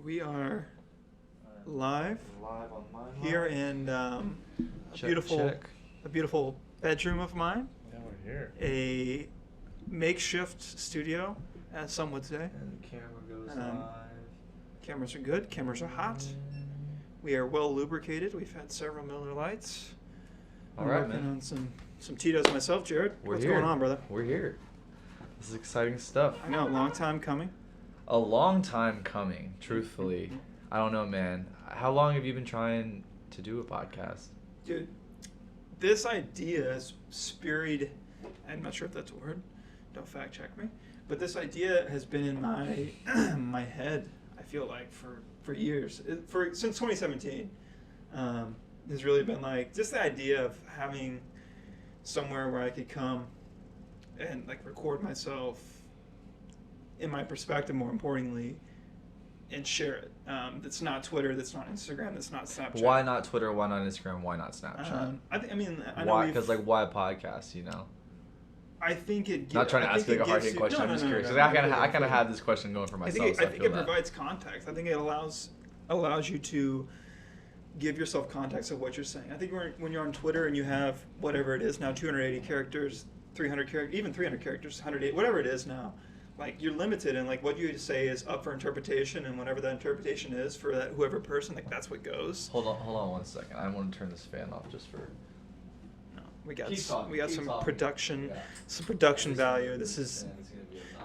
We are live on mine. here in a beautiful bedroom of mine. Yeah, we're here. A makeshift studio, as some would say. And the camera goes live. Cameras are good. Cameras are hot. We are well lubricated. We've had several Miller Lights. All I'm right, working man. on some Tito's myself, Jarrod. What's going on, brother? We're here. This is exciting stuff. I know, long time coming. A long time coming, truthfully. I don't know, man. How long have you been trying to do a podcast? Dude, this idea is spuried. I'm not sure if that's a word. Don't fact check me. But this idea has been in my my head, I feel like, for years. Since 2017. Has really been like just the idea of having somewhere where I could come and like record myself in my perspective, more importantly, and share it. That's not Twitter, that's not Instagram, that's not Snapchat. Why not Twitter? Why not Instagram? Why not Snapchat? I know why? Because why a podcast? You know. I think it. Not trying to ask you like a hard hit question. I'm just curious. I kind of have this question going for myself. I think it provides context. I think it allows you to give yourself context of what you're saying. I think when you're on Twitter and you have whatever it is now, 280 characters, 300 characters, even 300 characters, 108, whatever it is now, like you're limited, and like what you say is up for interpretation, and whatever that interpretation is for that whoever person, like that's what goes. Hold on 1 second. I want to turn this fan off just for. No, we got some talking. production, Yeah. some production value. This is.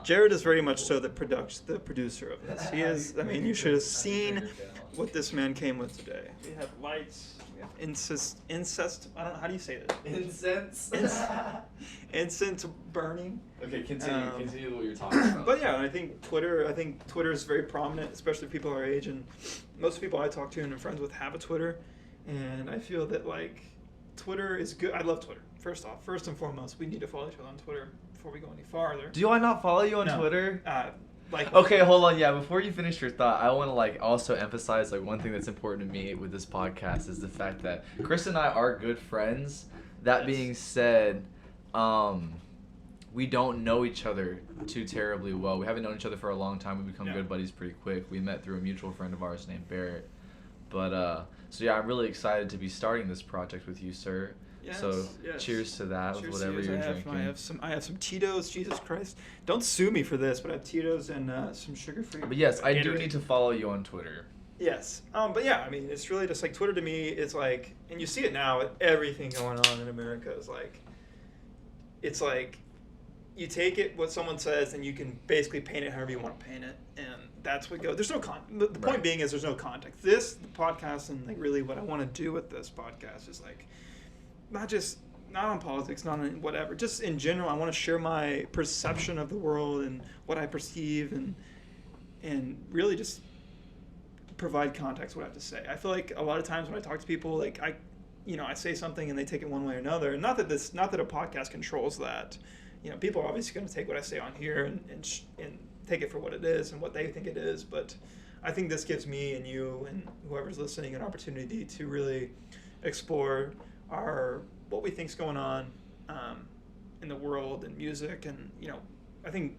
Jarrod is very much so the producer of this. He is. I mean, you should have seen what this man came with today. We have lights. We have incest. I don't know, how do you say that? Incense. Incense burning. Okay, continue what you're talking about. But yeah, I think Twitter is very prominent, especially people our age, and most of the people I talk to and I'm friends with have a Twitter, and I feel that like Twitter is good. I love Twitter. First and foremost, we need to follow each other on Twitter before we go any farther. Do I not follow you on No. Twitter? Okay, hold on. Yeah, before you finish your thought, I want to like also emphasize like one thing that's important to me with this podcast is the fact that Chris and I are good friends. That being said, we don't know each other too terribly well. We haven't known each other for a long time. We become good buddies pretty quick. We met through a mutual friend of ours named Barrett. But so yeah, I'm really excited to be starting this project with you, sir. Yes, so yes. Cheers to that. Cheers with whatever to you're yours. drinking. I have some Tito's. Jesus Christ! Don't sue me for this, but I have Tito's and some sugar-free. But yes, I do Gatorade. need to follow you on Twitter. Yes. But yeah, I mean, it's really just like Twitter to me. It's like, and you see it now with everything going on in America. It's like, you take it what someone says and you can basically paint it however you want to paint it, and that's what goes. There's no the point being is there's no context. The podcast, and like really what I want to do with this podcast is like, not on politics, not on whatever, just in general. I want to share my perception of the world and what I perceive, and really just provide context what I have to say. I feel like a lot of times when I talk to people, like I say something and they take it one way or another. And not that a podcast controls that. People are obviously going to take what I say on here and take it for what it is and what they think it is. But I think this gives me and you and whoever's listening an opportunity to really explore what we think's going on in the world and music, and I think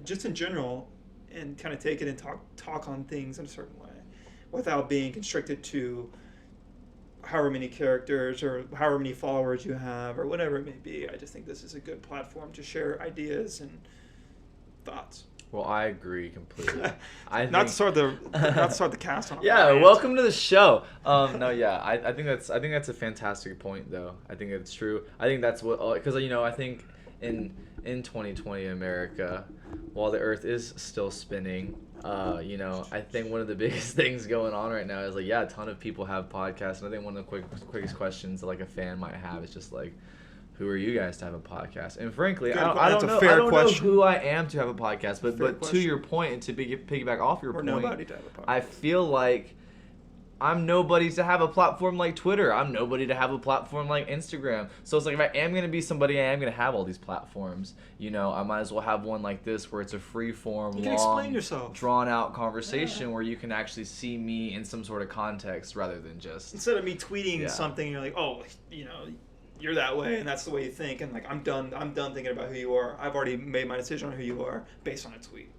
just in general, and kind of take it and talk on things in a certain way without being constricted to however many characters or however many followers you have or whatever it may be. I just think this is a good platform to share ideas and thoughts. Well, I agree completely. Not to start the cast on. Yeah, welcome to the show. I think that's a fantastic point, though. I think it's true. I think that's what, because I think in 2020 America, while the Earth is still spinning, I think one of the biggest things going on right now is like, a ton of people have podcasts, and I think one of the quickest questions that like a fan might have is just like, who are you guys to have a podcast? And frankly, I don't know who I am to have a podcast, but to your point, and to piggyback off your point, nobody to have a podcast. I feel like I'm nobody to have a platform like Twitter. I'm nobody to have a platform like Instagram. So it's like, if I am going to be somebody, I am going to have all these platforms. I might as well have one like this where it's a free-form, you can explain yourself, drawn-out conversation where you can actually see me in some sort of context rather than just... Instead of me tweeting something, you're like, you're that way and that's the way you think, and like I'm done thinking about who you are. I've already made my decision on who you are based on a tweet.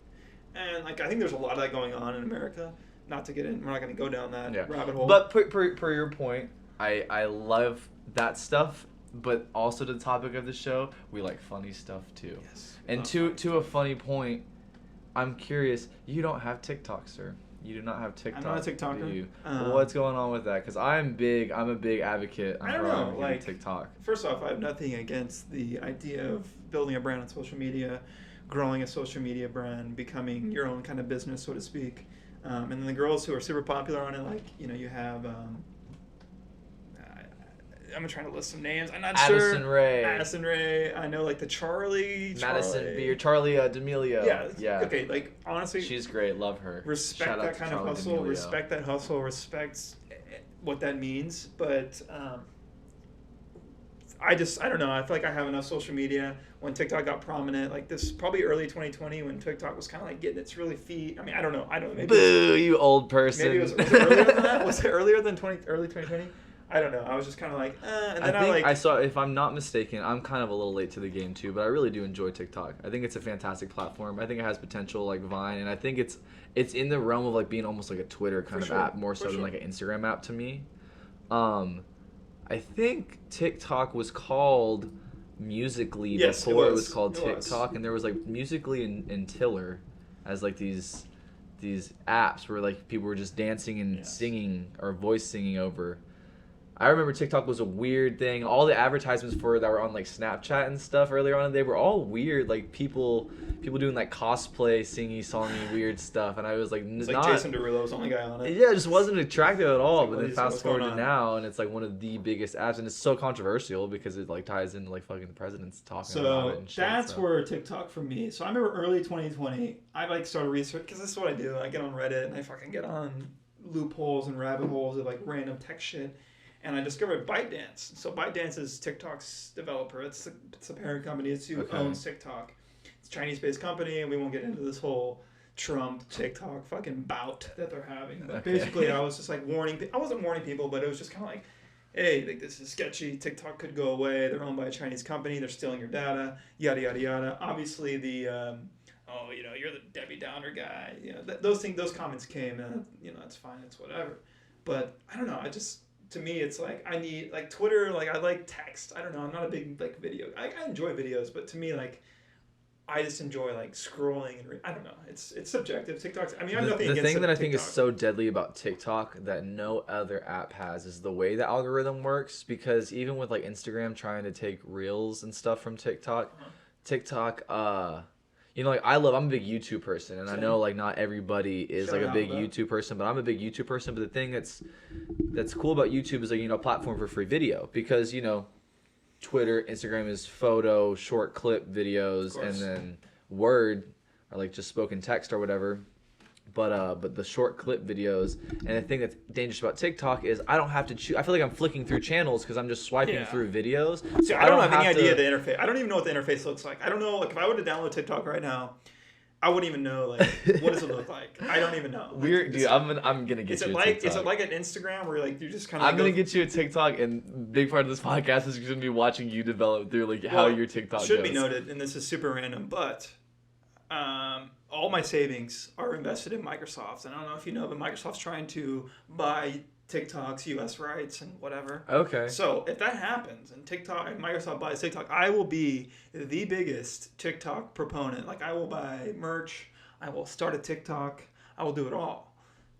And like I think there's a lot of that going on in America not to get in. We're not going to go down that rabbit hole. But per your point, I love that stuff. But also to the topic of the show, we like funny stuff too. Yes. And to a funny point, I'm curious. You don't have TikTok, sir. You do not have TikTok. I'm not a TikToker. Do you? What's going on with that? Because I'm a big advocate. I don't know. Like TikTok. First off, I have nothing against the idea of building a brand on social media, growing a social media brand, becoming your own kind of business, so to speak. And then the girls who are super popular on it, like you have. I'm trying to list some names. I'm not sure. Addison Rae. I know like the Madison Beer. Charlie D'Amelio. Yeah. Okay, like honestly, she's great. Love her. Respect that kind of hustle. D'Amelio. Respect that hustle. Respect what that means. But I don't know. I feel like I have enough social media. When TikTok got prominent, like this probably early 2020 when TikTok was kind of like getting its really feet. I mean, I don't know. Maybe Boo, you old person. Maybe was it earlier than that? Was it earlier than early 2020? I don't know. I was just kind of like, and then I saw. If I'm not mistaken, I'm kind of a little late to the game too, but I really do enjoy TikTok. I think it's a fantastic platform. I think it has potential like Vine, and I think it's in the realm of like being almost like a Twitter kind of app more so than like an Instagram app to me. I think TikTok was called Musical.ly before it was called TikTok, and there was like Musical.ly and Tiller as like these apps where like people were just dancing and singing or voice singing over. I remember TikTok was a weird thing. All the advertisements that were on like Snapchat and stuff earlier on, they were all weird. Like people doing like cosplay, songy weird stuff, and I was like, it's like Jason Derulo was the only guy on it. Yeah, it just wasn't attractive at all. But then fast forward to now, and it's like one of the biggest apps, and it's so controversial because it like ties into like fucking the president's talking about it. And shit, that's where TikTok for me. So I remember early 2020, I like started research because this is what I do. I get on Reddit and I fucking get on loopholes and rabbit holes of like random tech shit. And I discovered ByteDance. So ByteDance is TikTok's developer. It's the parent company. It's who owns TikTok. It's a Chinese-based company, and we won't get into this whole Trump TikTok fucking bout that they're having. But basically, I was just like warning. I wasn't warning people, but it was just kind of like, hey, like this is sketchy. TikTok could go away. They're owned by a Chinese company. They're stealing your data. Yada yada yada. Obviously, the you're the Debbie Downer guy. Those comments came, and it's fine. It's whatever. But I don't know. To me, it's like I need like Twitter. Like I like text. I don't know. I'm not a big like video. I enjoy videos, but to me, like I just enjoy like scrolling and I don't know. It's subjective. TikTok's. I mean, I'm nothing against the thing that I think TikTok. is so deadly about TikTok that no other app has is the way the algorithm works. Because even with like Instagram trying to take reels and stuff from TikTok, like I'm a big YouTube person, and I know like not everybody is like a big YouTube person, but I'm a big YouTube person. But the thing that's cool about YouTube is like a platform for free video, because Twitter, Instagram is photo, short clip videos, and then Word or like just spoken text or whatever. But the short clip videos, and the thing that's dangerous about TikTok is I don't have to choose. I feel like I'm flicking through channels because I'm just swiping through videos. So I don't have any idea of the interface. I don't even know what the interface looks like. I don't know. Like if I were to download TikTok right now, I wouldn't even know like what does it look like. I don't even know. Weird, dude. I'm gonna get you a TikTok. Is it like an Instagram where like you just kind of? I'm gonna get you a TikTok, and big part of this podcast is gonna be watching you develop through like how your TikTok should goes. Be noted, and this is super random, but all my savings are invested in Microsoft. And I don't know if you know, but Microsoft's trying to buy TikTok's U.S. rights and whatever. Okay. So if that happens and Microsoft buys TikTok, I will be the biggest TikTok proponent. Like I will buy merch, I will start a TikTok, I will do it all.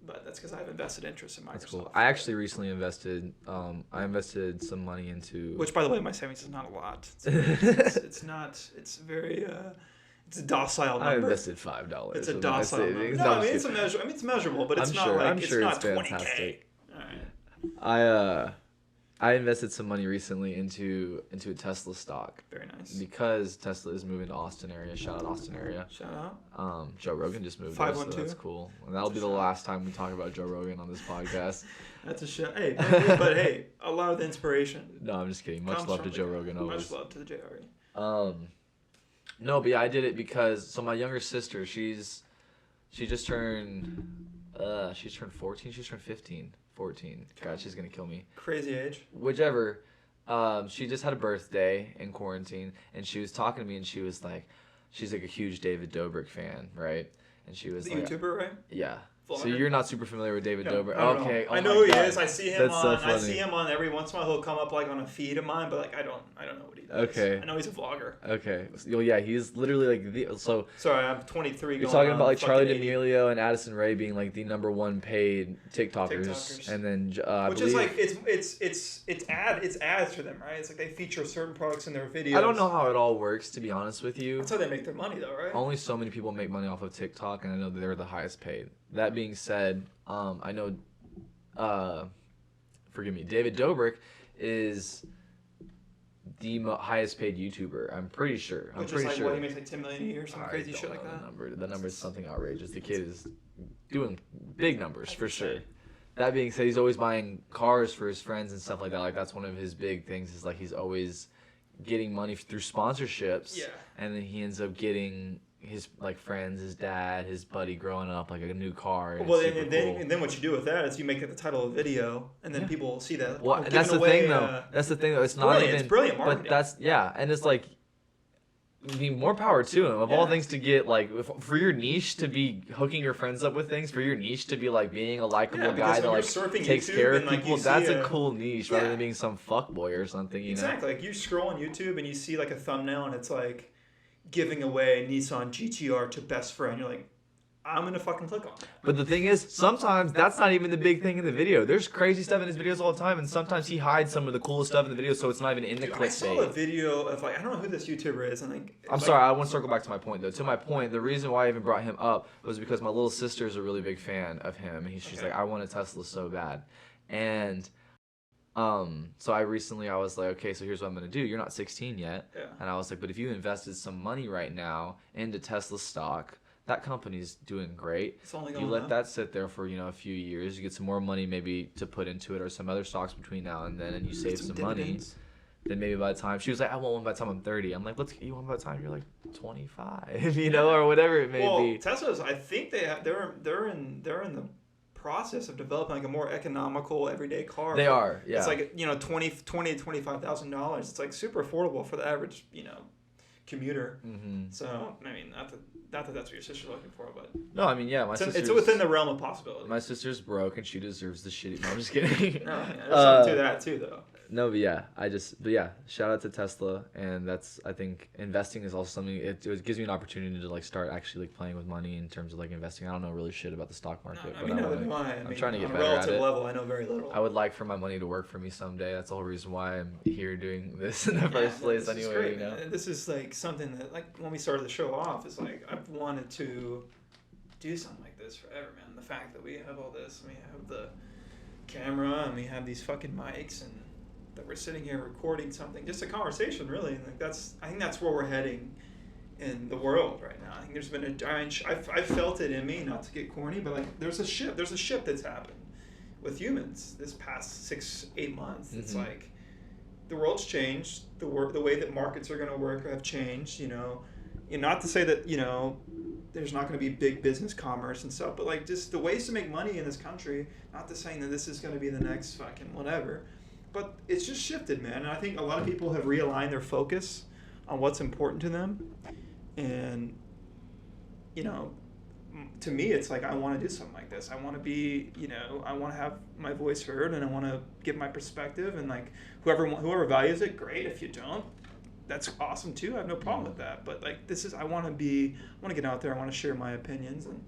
But that's because I have invested interest in Microsoft. That's cool. I actually recently invested. I invested some money into. Which, by the way, my savings is not a lot. It's not. It's very. It's a docile number. I invested $5. It's a docile number. No, I mean it's measurable, but it's not like I'm sure it's not it's 20K. Fantastic. All right. I invested some money recently into a Tesla stock. Very nice. Because Tesla is moving to Austin area. Shout out Austin area. Shout out. Joe Rogan just moved there, so that's cool. And that'll be the last time we talk about Joe Rogan on this podcast. That's a shout. Hey, but hey, a lot of the inspiration. No, I'm just kidding. Much love to Joe Rogan always. Much love to the JRE. No, but yeah, I did it because my younger sister, she just turned 14. She's turned 15. 14. God, she's gonna kill me. Crazy age. Whichever. She just had a birthday in quarantine, and she was talking to me, and she was like, she's like a huge David Dobrik fan, right? And she was the like, YouTuber, right? Yeah. So you're not super familiar with David Dobrik? Okay. I know who he is. I see him That's so funny. I see him on every once in a while. He'll come up like on a feed of mine, but like I don't know what he does. Okay. I know he's a vlogger. Okay. Well, yeah, he's literally like so. Sorry, I'm 23. You're talking about like Charli D'Amelio and Addison Rae being like the #1 paid TikTokers. And then which is like it's ads for them, right? It's like they feature certain products in their videos. I don't know how it all works, to be honest with you. That's how they make their money, though, right? Only so many people make money off of TikTok, and I know that they're the highest paid. That being said, I know, forgive me, David Dobrik is the highest paid YouTuber. I'm pretty sure. Which is like what, he makes like $10 million a year, some crazy shit like that. The number is something outrageous. The kid is doing big numbers for sure. That being said, he's always buying cars for his friends and stuff like that. Like that's one of his big things. Is like he's always getting money through sponsorships. Yeah. And then he ends up getting his like friends, his dad, his buddy growing up like a new car. Well, and then what you do with that is you make it the title of a video, and then people will see that. Well, and that's the thing though. That's the thing though. It's not even. It's brilliant marketing. But that's and it's like. I mean, more power to him. Of all things, to get like for your niche to be hooking your friends up with things, for your niche to be like being a likable guy that like takes care of people. That's a cool niche rather than being some fuckboy or something. You know? Exactly. Like you scroll on YouTube and you see like a thumbnail and it's like giving away Nissan GTR to best friend. You're like, I'm gonna fucking click on it. But the thing is, sometimes that's not even the big thing in the video. There's crazy stuff in his videos all the time, and sometimes he hides some of the coolest stuff in the video, so it's not even in the clickbait. I saw a video of like I don't know who this YouTuber is, and like I'm sorry, I want to circle back to my point though. To my point, the reason why I even brought him up was because my little sister is a really big fan of him, and she's like, I want a Tesla so bad, and so I was like, okay, so here's what I'm gonna do. You're not 16 yet, and I was like, but if you invested some money right now into Tesla stock. That company's doing great. It's only you let that sit there for a few years. You get some more money maybe to put into it, or some other stocks between now and then, and you save some money. Then maybe by the time she was like, I want one by the time I'm 30. I'm like, let's get you one by the time you're like 25, or whatever it may be. Well, Tesla's, I think they're in the process of developing like a more economical everyday car. They are, yeah. It's like $20,000 to $25,000. It's like super affordable for the average commuter. Mm-hmm. So I mean, not that that's what your sister's looking for, but no, I mean, yeah, it's within the realm of possibility. My sister's broke and she deserves the shitty. No, I'm just kidding. No, there's something to that too, though. No, but yeah, shout out to Tesla, and that's, I think investing is also something. It gives me an opportunity to like start actually like playing with money in terms of like investing. I don't know really shit about the stock market, but I'm trying to get on better a relative at it. level, I know very little. I would like for my money to work for me someday. That's the whole reason why I'm here doing this in the first place. This anyway, is great. This is like something that like when we started the show off, is like I've wanted to do something like this forever, man. The fact that we have all this, we have the camera and we have these fucking mics, and that we're sitting here recording something, just a conversation, really. And like I think that's where we're heading in the world right now. I think there's been a giant. I felt it in me, not to get corny, but like there's a shift that's happened with humans this past 6-8 months. Mm-hmm. It's like the world's changed. The way that markets are going to work have changed. Not to say that there's not going to be big business commerce and stuff, but like just the ways to make money in this country. Not to saying that this is going to be the next fucking whatever. But it's just shifted, man. And I think a lot of people have realigned their focus on what's important to them. And, to me, it's like I want to do something like this. I want to be, I want to have my voice heard, and I want to give my perspective. And, like, whoever values it, great. If you don't, that's awesome, too. I have no problem with that. But, like, I want to get out there. I want to share my opinions. And,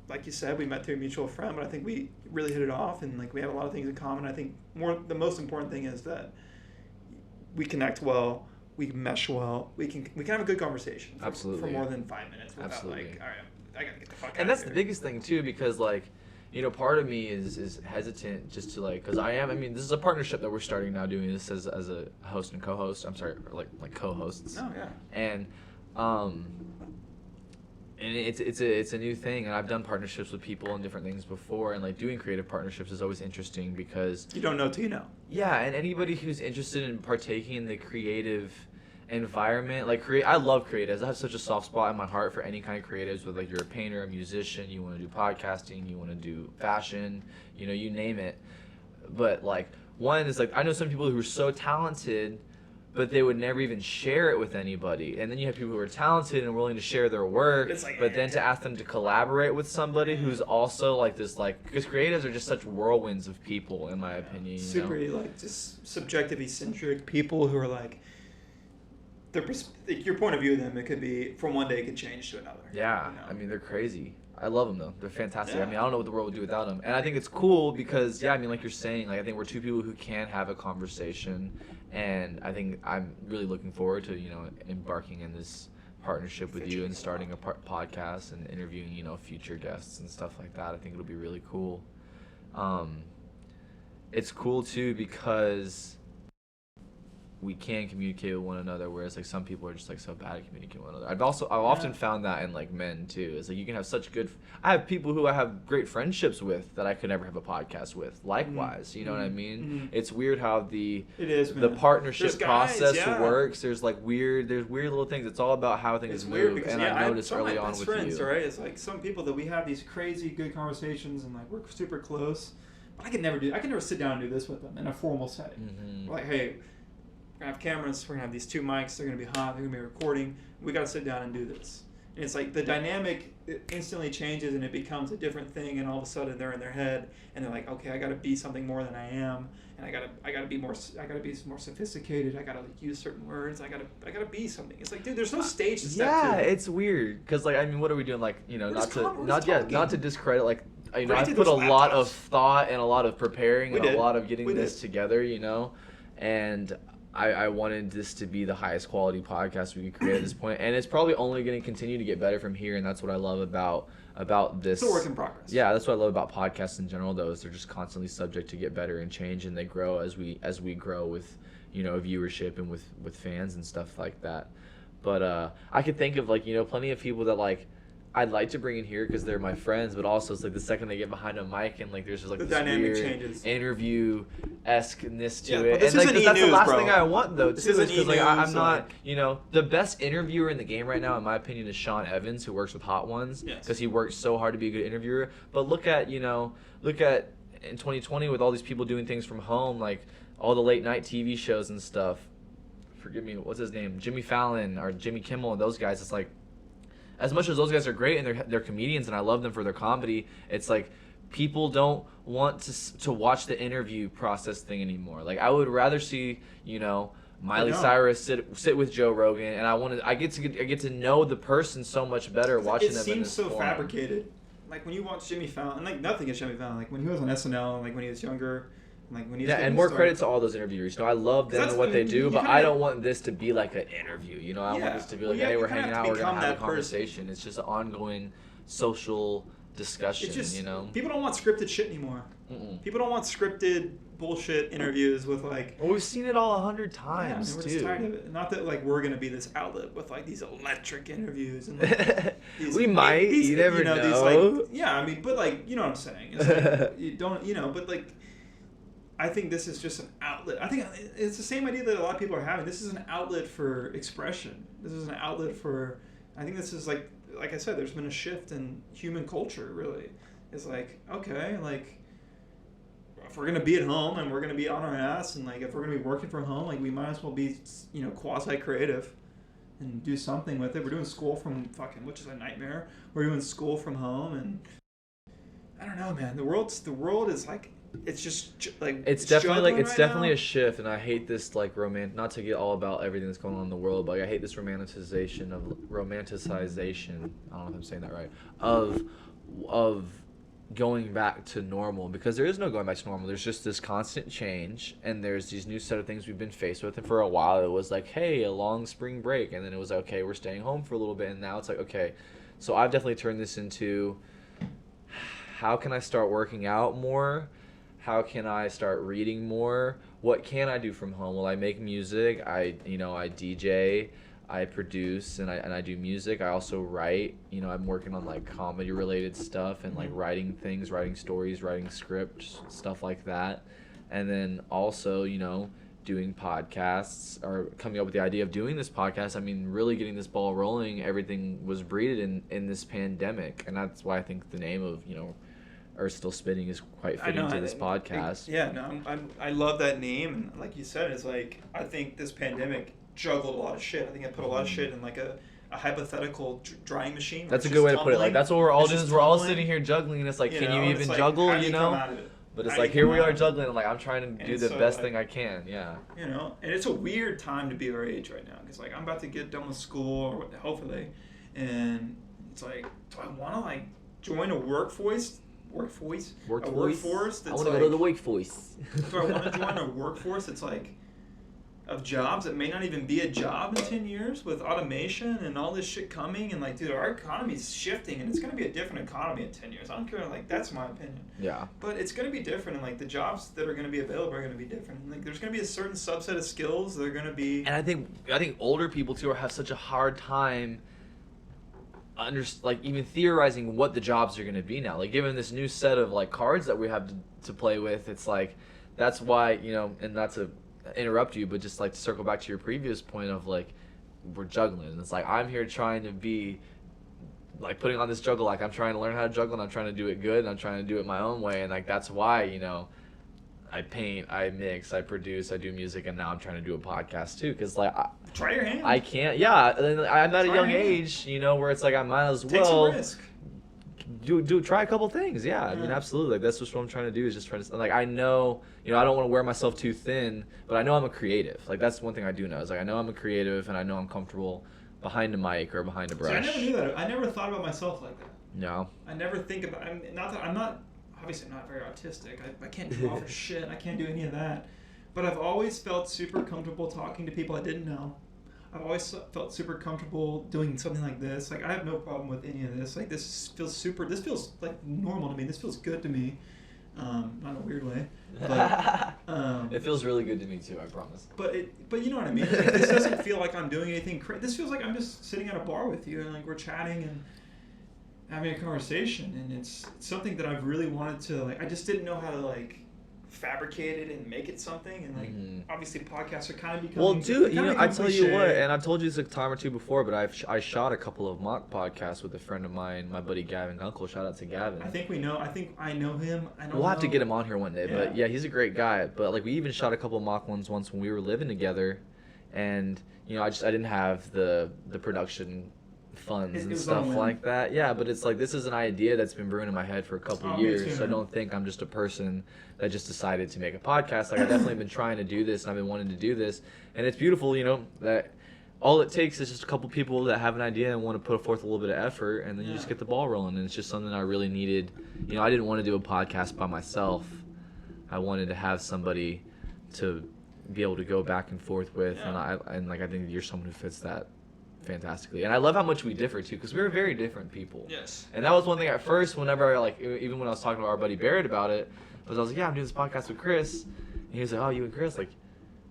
like you said, we met through a mutual friend, but I think we really hit it off, and like we have a lot of things in common. I think the most important thing is that we connect well, we mesh well, we can have a good conversation for more than 5 minutes without like, all right, I gotta get the fuck out. And that's the biggest thing too, because like, part of me is hesitant just to like, because this is a partnership that we're starting now, doing this as a host and co-host. I'm sorry, or like co-hosts. Oh yeah. And and it's a new thing, and I've done partnerships with people and different things before, and like doing creative partnerships is always interesting because you don't know till you know. Yeah, and anybody who's interested in partaking in the creative environment, I love creatives. I have such a soft spot in my heart for any kind of creatives, whether like you're a painter, a musician, you want to do podcasting, you want to do fashion, you name it. But like one is like I know some people who are so talented, but they would never even share it with anybody. And then you have people who are talented and willing to share their work, It's like, but then to ask them to collaborate with somebody who's also like this, like, because creatives are just such whirlwinds of people, in my opinion. Super, like, just subjective, eccentric people who are like, your point of view of them, it could be from one day it could change to another. Yeah, you know? I mean, they're crazy. I love them though. They're fantastic. Yeah. I mean, I don't know what the world would do without them. And I think it's cool because, yeah, I mean, like you're saying, like I think we're two people who can have a conversation, and I think I'm really looking forward to, you know, embarking in this partnership with you and starting a podcast and interviewing, you know, future guests and stuff like that. I think it'll be really cool. It's cool too because we can communicate with one another, whereas like some people are just like so bad at communicating with one another. I've often found that in like men too. It's like you can have such good. I have people who I have great friendships with that I could never have a podcast with. Likewise, you know what I mean? Mm-hmm. It's weird how the man. partnership process yeah. works. There's weird little things. It's all about how things It's move. weird because and I noticed early on with friends, you. right? It's like some people that we have these crazy good conversations and like we're super close, but I could never sit down and do this with them in a formal setting. Mm-hmm. Like, hey, we're gonna have cameras, we're gonna have these two mics, they're gonna be hot, they're gonna be recording, we gotta sit down and do this. And it's like the dynamic instantly changes and it becomes a different thing, and all of a sudden they're in their head and they're like, okay, I gotta be something more than I am, and I gotta be more sophisticated, I gotta like use certain words, I gotta be something. It's like, dude, there's no stage to step to. Yeah, it's weird because like I mean, what are we doing? Like, you know, not to discredit, like, you know, I put a lot of thought and a lot of preparing and a lot of getting this together, you know, and I wanted this to be the highest quality podcast we could create at this point, and it's probably only going to continue to get better from here, and that's what I love about this. It's a work in progress. Yeah, that's what I love about podcasts in general, though, is they're just constantly subject to get better and change, and they grow as we grow with, you know, viewership and with fans and stuff like that. But I could think of, like, you know, plenty of people that, like, I'd like to bring in here because they're my friends, but also it's like the second they get behind a mic and like there's just like the this dynamic weird changes. Interview-esqueness to Yeah, it. but this And like isn't that's the E-News, last bro. thing I want though This too, isn't because like I'm E-News, not, like- you know, the best interviewer in the game right now, in my opinion, is Sean Evans, who works with Hot Ones, Yes. because he works so hard to be a good interviewer. But look at in 2020 with all these people doing things from home, like all the late night TV shows and stuff. Forgive me, what's his name? Jimmy Fallon or Jimmy Kimmel and those guys. It's like, as much as those guys are great and they're comedians and I love them for their comedy, it's like people don't want to watch the interview process thing anymore. Like I would rather see, you know, Miley Cyrus sit with Joe Rogan, and I get to know the person so much better watching them. It seems so fabricated. Like when you watch Jimmy Fallon, and like nothing against Jimmy Fallon, like when he was on SNL, and like when he was younger. Like when and more credit to all those interviewers. You know, I love them and what they do, but I don't want this to be like an interview. You know, I want this to be like, hey, we're hanging out, we're gonna have a conversation. It's just an ongoing social discussion. You know, people don't want scripted shit anymore. People don't want scripted bullshit interviews with like. Well, we've seen it all 100 times we're too. just tired of it. Not that like we're gonna be this outlet with like these electric interviews and like, we might. You never know. These, like, yeah, I mean, but like you know what I'm saying. It's like, you don't, you know, but like. I think this is just an outlet. I think it's the same idea that a lot of people are having. This is an outlet for expression. This is an outlet for. I think this is like I said, there's been a shift in human culture. Really, it's like okay, like if we're gonna be at home and we're gonna be on our ass and like if we're gonna be working from home, like we might as well be quasi creative and do something with it. We're doing school from which is a nightmare. We're doing school from home and I don't know, man. The world is like. It's just like it's definitely a shift, and I hate this like not to get all about everything that's going on in the world, but I hate this romanticization. I don't know if I'm saying that right. Of going back to normal, because there is no going back to normal. There's just this constant change, and there's these new set of things we've been faced with. And for a while, it was like, hey, a long spring break, and then it was okay, we're staying home for a little bit, and now it's like okay. So I've definitely turned this into how can I start working out more. How can I start reading more? What can I do from home? Well, I make music. I DJ. I produce and I do music. I also write. You know, I'm working on like comedy related stuff and like writing things, writing stories, writing scripts, stuff like that. And then also, you know, doing podcasts or coming up with the idea of doing this podcast. I mean, really getting this ball rolling. Everything was breeded in this pandemic, and that's why I think the name of Earth Still Spinning is quite I fitting know. to this podcast. Yeah, no, I love that name, and like you said, it's like I think this pandemic juggled a lot of shit. I think it put a lot of shit in like a hypothetical drying machine. That's a good way to put it. Like that's what we're all doing. Is we're all sitting here juggling, and it's like, can you even like, juggle? how do You come know. out of it? But it's How do like you here come we out are of it? juggling. And like I'm trying to do And the so, best like, thing I can. Yeah. You know, and it's a weird time to be our age right now because like I'm about to get done with school, or hopefully, and it's like, do I want to like join a workforce? A workforce I that's want to go to the workforce. do I want to join a workforce that's like of jobs that may not even be a job in 10 years with automation and all this shit coming, and like, dude, our economy's shifting and it's going to be a different economy in 10 years. I don't care, like, that's my opinion. Yeah. But it's going to be different, and like the jobs that are going to be available are going to be different. And, like, there's going to be a certain subset of skills that are going to be. And I think older people too have such a hard time like even theorizing what the jobs are going to be now. Like given this new set of like cards that we have to play with, it's like that's why, you know, and not to interrupt you, but just like to circle back to your previous point of like we're juggling. It's like I'm here trying to be like putting on this juggle, like I'm trying to learn how to juggle and I'm trying to do it good and I'm trying to do it my own way, and like that's why, you know, I paint, I mix, I produce, I do music, and now I'm trying to do a podcast too. Cause like Try your hand. I can't. Yeah, and I'm at a Try young your hand. age, you know, where it's like I might as Take some well risk. try a couple things. Yeah, I mean, absolutely. Like that's just what I'm trying to do is just trying to like I know, you know, I don't want to wear myself too thin, but I know I'm a creative. Like that's one thing I do know is like I know I'm a creative and I know I'm comfortable behind a mic or behind a brush. See, I never knew that. I never thought about myself like that. No. I never think about. I'm not obviously I'm not very artistic. I can't draw for shit. I can't do any of that. But I've always felt super comfortable talking to people I didn't know. I've always felt super comfortable doing something like this. Like I have no problem with any of this. Like this feels like normal to me. This feels good to me. Not in a weird way. But, it feels really good to me too, I promise. But you know what I mean? Like, this doesn't feel like I'm doing anything this feels like I'm just sitting at a bar with you and like we're chatting and having a conversation, and it's something that I've really wanted to like. I just didn't know how to like fabricate it and make it something, and like obviously podcasts are kind of becoming. Well, dude, you know, I tell you cliche. what, and I've told you this a time or two before, but I shot a couple of mock podcasts with a friend of mine, my buddy Gavin Uncle. Shout out to Gavin. I think I know him. We'll have to get him on here one day, but yeah, he's a great guy. But like we even shot a couple of mock ones once when we were living together, and you know I didn't have the production funds and stuff like that. Yeah, but it's like this is an idea that's been brewing in my head for a couple of years. So I don't think I'm just a person that just decided to make a podcast. Like I definitely been trying to do this and I've been wanting to do this, and it's beautiful, you know, that all it takes is just a couple people that have an idea and want to put forth a little bit of effort, and then you just get the ball rolling. And it's just something I really needed. You know, I didn't want to do a podcast by myself. I wanted to have somebody to be able to go back and forth with, and I think you're someone who fits that fantastically. And I love how much we differ too, because we're very different people. Yes. And that was one thing at first, whenever like even when I was talking to our buddy Barrett about it, I was like, yeah, I'm doing this podcast with Chris, and he was like, oh, you and Chris, like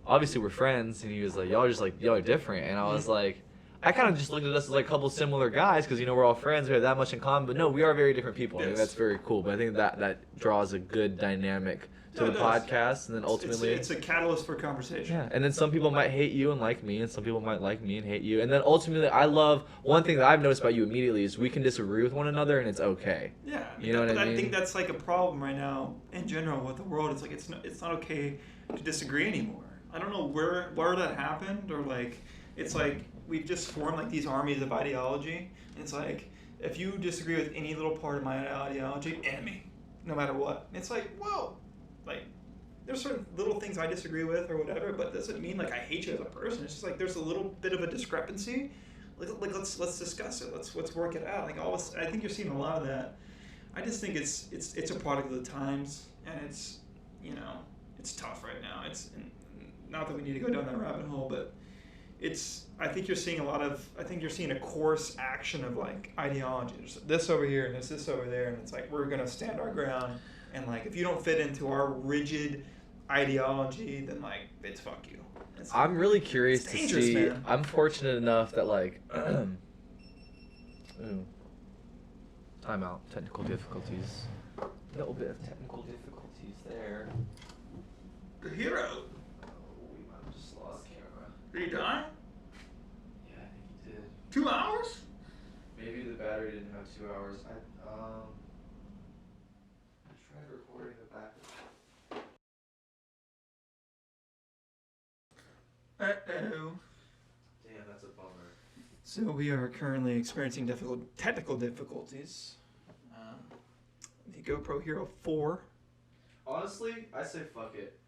obviously we're friends, and he was like, y'all are different. And I was like, I kind of just looked at us as like a couple similar guys, because you know we're all friends, we have that much in common, but no, we are very different people. I think that's very cool. But I think that draws a good dynamic to the podcast, and then ultimately it's a catalyst for conversation. Yeah, and then some people might hate you and like me, and some people might like me and hate you, and then ultimately I love one thing that I've noticed about you immediately is we can disagree with one another and it's okay. Yeah, you know what I mean? I think that's like a problem right now in general with the world. It's like it's not okay to disagree anymore. I don't know where that happened, or like it's like we've just formed like these armies of ideology, and it's like if you disagree with any little part of my ideology, enemy, no matter what. And it's like, whoa. Like, there's certain little things I disagree with or whatever, but it doesn't mean like I hate you as a person. It's just like there's a little bit of a discrepancy. Like let's discuss it. Let's work it out. Like always, I think you're seeing a lot of that. I just think it's a product of the times, and it's, you know, it's tough right now. It's not that we need to go down that rabbit hole, but I think you're seeing a course action of like ideology. There's this over here and there's this over there, and it's like we're gonna stand our ground. And like, if you don't fit into our rigid ideology, then like, it's fuck you. It's I'm really curious to see. Man. I'm fortunate enough that like, timeout. Technical difficulties. A little bit of technical difficulties there. The hero. Oh, we might have just lost camera. Did he die? Yeah, I think he did. 2 hours? Maybe the battery didn't have 2 hours. tried recording the back. Uh-oh. Damn, that's a bummer. So we are currently experiencing technical difficulties. The GoPro Hero 4. Honestly, I say fuck it.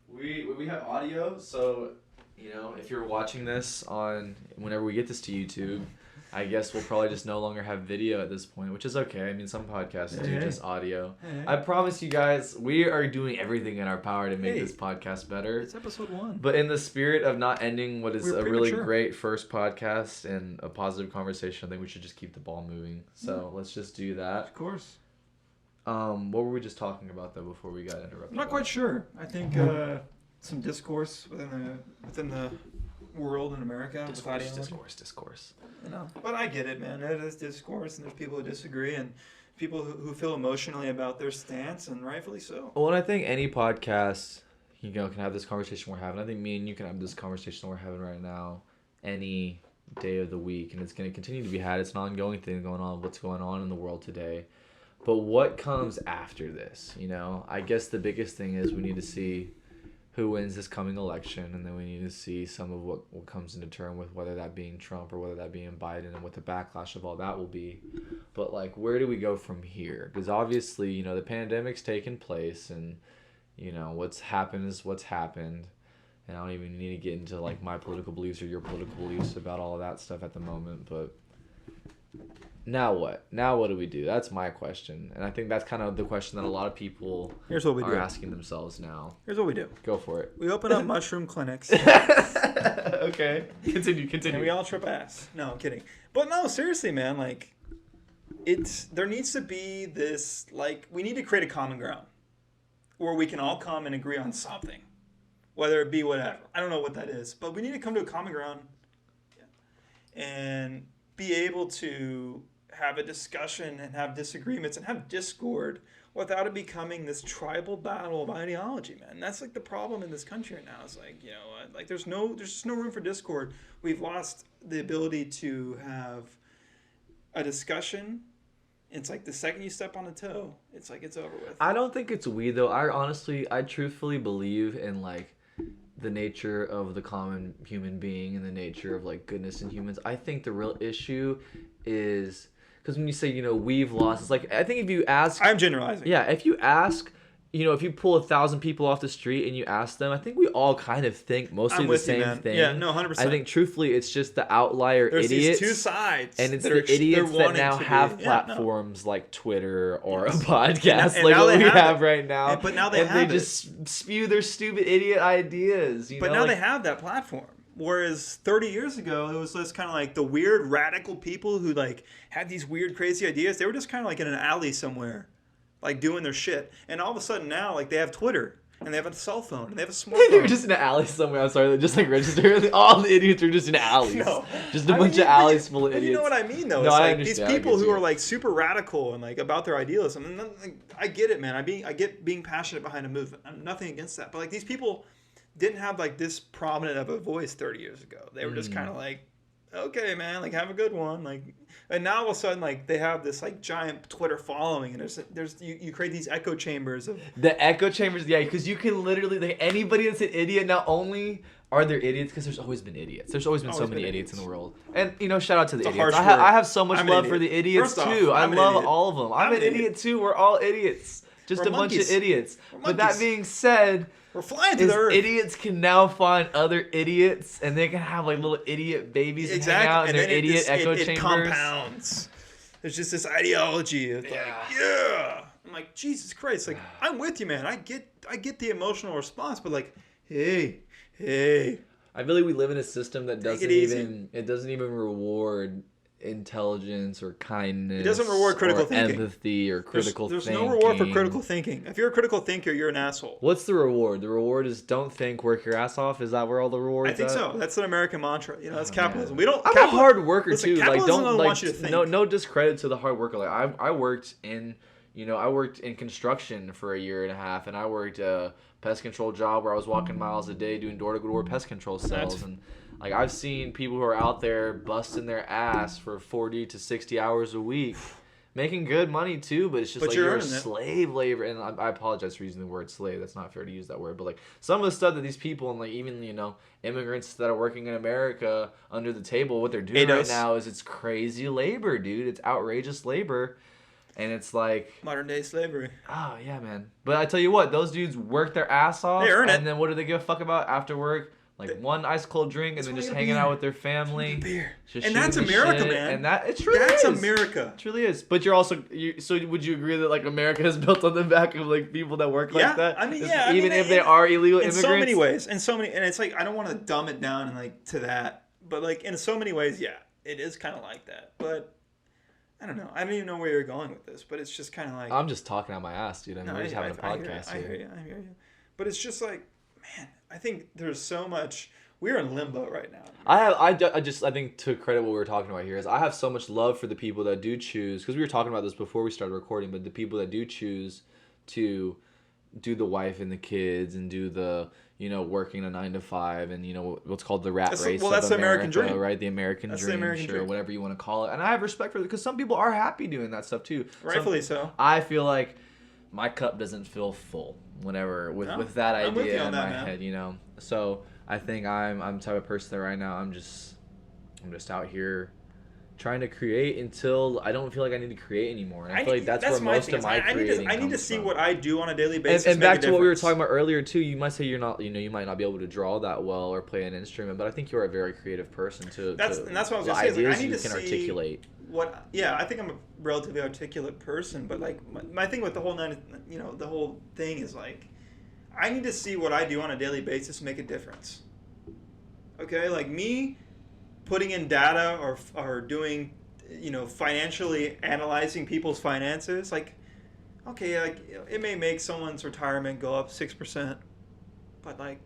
We have audio, so if you're watching this on whenever we get this to YouTube, I guess we'll probably just no longer have video at this point, which is okay. I mean, some podcasts do just audio. I promise you guys, we are doing everything in our power to make this podcast better. It's episode 1. But in the spirit of not ending what is a really premature. great first podcast and a positive conversation, I think we should just keep the ball moving. So let's just do that. Of course. What were we just talking about though before we got interrupted? I'm not quite sure. I think some discourse within the world in America. Discourse. But I get it, man. It is discourse, and there's people who disagree, and people who feel emotionally about their stance, and rightfully so. Well, and I think any podcast, can have this conversation we're having. I think me and you can have this conversation we're having right now any day of the week, and it's going to continue to be had. It's an ongoing thing going on, what's going on in the world today. But what comes after this? I guess the biggest thing is we need to see who wins this coming election, and then we need to see some of what comes into term with whether that being Trump or whether that being Biden and what the backlash of all that will be. But where do we go from here? Because obviously, the pandemic's taken place, and what's happened is what's happened. And I don't even need to get into my political beliefs or your political beliefs about all of that stuff at the moment, but now what? Now what do we do? That's my question. And I think that's kind of the question that a lot of people are asking themselves now. Here's what we do. Go for it. We open up mushroom clinics. Okay. Continue. And we all trip ass. No, I'm kidding. But no, seriously, man, there needs to be this, we need to create a common ground where we can all come and agree on something, whether it be whatever. I don't know what that is, but we need to come to a common ground and be able to have a discussion and have disagreements and have discord without it becoming this tribal battle of ideology, man. That's the problem in this country right now. It's there's just no room for discord. We've lost the ability to have a discussion. It's the second you step on a toe, it's over with. I don't think it's we though. I truthfully believe in the nature of the common human being and the nature of goodness in humans. I think the real issue is because when you say we've lost, it's I think if you ask, I'm generalizing. Yeah, if you ask, if you pull 1,000 people off the street and you ask them, I think we all kind of think mostly the same thing. Yeah, no, 100%. I think truthfully, it's just the outlier There's idiots. There's these two sides, and it's the idiots that now have platforms like Twitter or a podcast and like what we have it. right now. But now they just spew their stupid idiot ideas. But now they have that platform. Whereas 30 years ago, it was just kind of the weird radical people who had these weird crazy ideas. They were just kind of in an alley somewhere, doing their shit. And all of a sudden now, they have Twitter and they have a cell phone and they have a smartphone. They were just in an alley somewhere. I'm sorry, just register. All the idiots are just in alleys. No. Just a bunch of alleys full of idiots. You know what I mean, though? No, It's these people who are super radical and about their idealism. And I get it, man. I get being passionate behind a movement. I'm nothing against that. But these people didn't have this prominent of a voice 30 years ago. They were just kind of okay, man, have a good one. And now all of a sudden, they have this giant Twitter following, and you create these echo chambers of the echo chambers. Yeah, because you can literally anybody that's an idiot. Not only are there idiots, because there's always been idiots. There's always been so many idiots in the world. And shout out to the idiots. I have so much love for the idiots too. I love all of them. I'm an idiot too. We're all idiots. Just a bunch of idiots. But that being said, we're flying to the earth. Idiots can now find other idiots, and they can have little idiot babies and hang out in their idiot echo chambers. It compounds. There's just this ideology of I'm Jesus Christ, I'm with you, man. I get the emotional response, but hey. I believe we live in a system that doesn't even reward intelligence or kindness. It doesn't reward critical thinking. Empathy or critical thinking. There's no reward for critical thinking. If you're a critical thinker, you're an asshole. What's the reward? The reward is don't think, work your ass off. Is that where all the rewards? I think so. That's an American mantra. That's capitalism. Man. I'm a hard worker too. Capitalism want you to think. No discredit to the hard worker. I worked in construction for a year and a half, and I worked a pest control job where I was walking miles a day doing door-to-door pest control sales. And I've seen people who are out there busting their ass for 40 to 60 hours a week making good money too, but it's just But like you're you're a earning it. slave labor. And I apologize for using the word slave. That's not fair to use that word. But like some of the stuff that these people and like even immigrants that are working in America under the table, what they're doing right now is it's crazy labor, dude. It's outrageous labor. And it's like modern day slavery. Oh yeah, man. But I tell you what, those dudes work their ass off. They earn it. And then what do they give a fuck about after work? Like one ice cold drink and then just hanging out with their family. And that's America, man. And it truly is. That's America. It truly is. But you're also so would you agree that like America is built on the back of like people that work like that? I mean, even if they are illegal immigrants. In so many ways. And it's like I don't want to dumb it down and like to that. But like in so many ways, yeah, it is kind of like that. But I don't know. I don't even know where you're going with this, but it's just kind of like I'm just talking out my ass, dude. I mean, we're just having a podcast here. I hear you. But it's just like, man, I think there's so much. We're in limbo right now. I think to credit what we were talking about here is I have so much love for the people that do choose, because we were talking about this before we started recording, but the people that do choose to do the wife and the kids and do the working a 9 to 5 and what's called the rat race. Well, that's of America, the American dream, right? The American dream, the American dream, whatever you want to call it. And I have respect for it because some people are happy doing that stuff too. Rightfully so. I feel like my cup doesn't feel full whenever with that idea in my head, So I think I'm the type of person that right now I'm just out here trying to create until I don't feel like I need to create anymore. And I feel like that's where most of my creating I need to see from. what I do on a daily basis. And back to what we were talking about earlier too, you might say you're not, you might not be able to draw that well or play an instrument, but I think you're a very creative person and that's what I was going to say. Ideas I need to articulate. I think I'm a relatively articulate person, but like my thing with the whole the whole thing is like I need to see what I do on a daily basis make a difference. Okay, like me putting in data or doing, financially analyzing people's finances, like, okay, like it may make someone's retirement go up 6%, but like,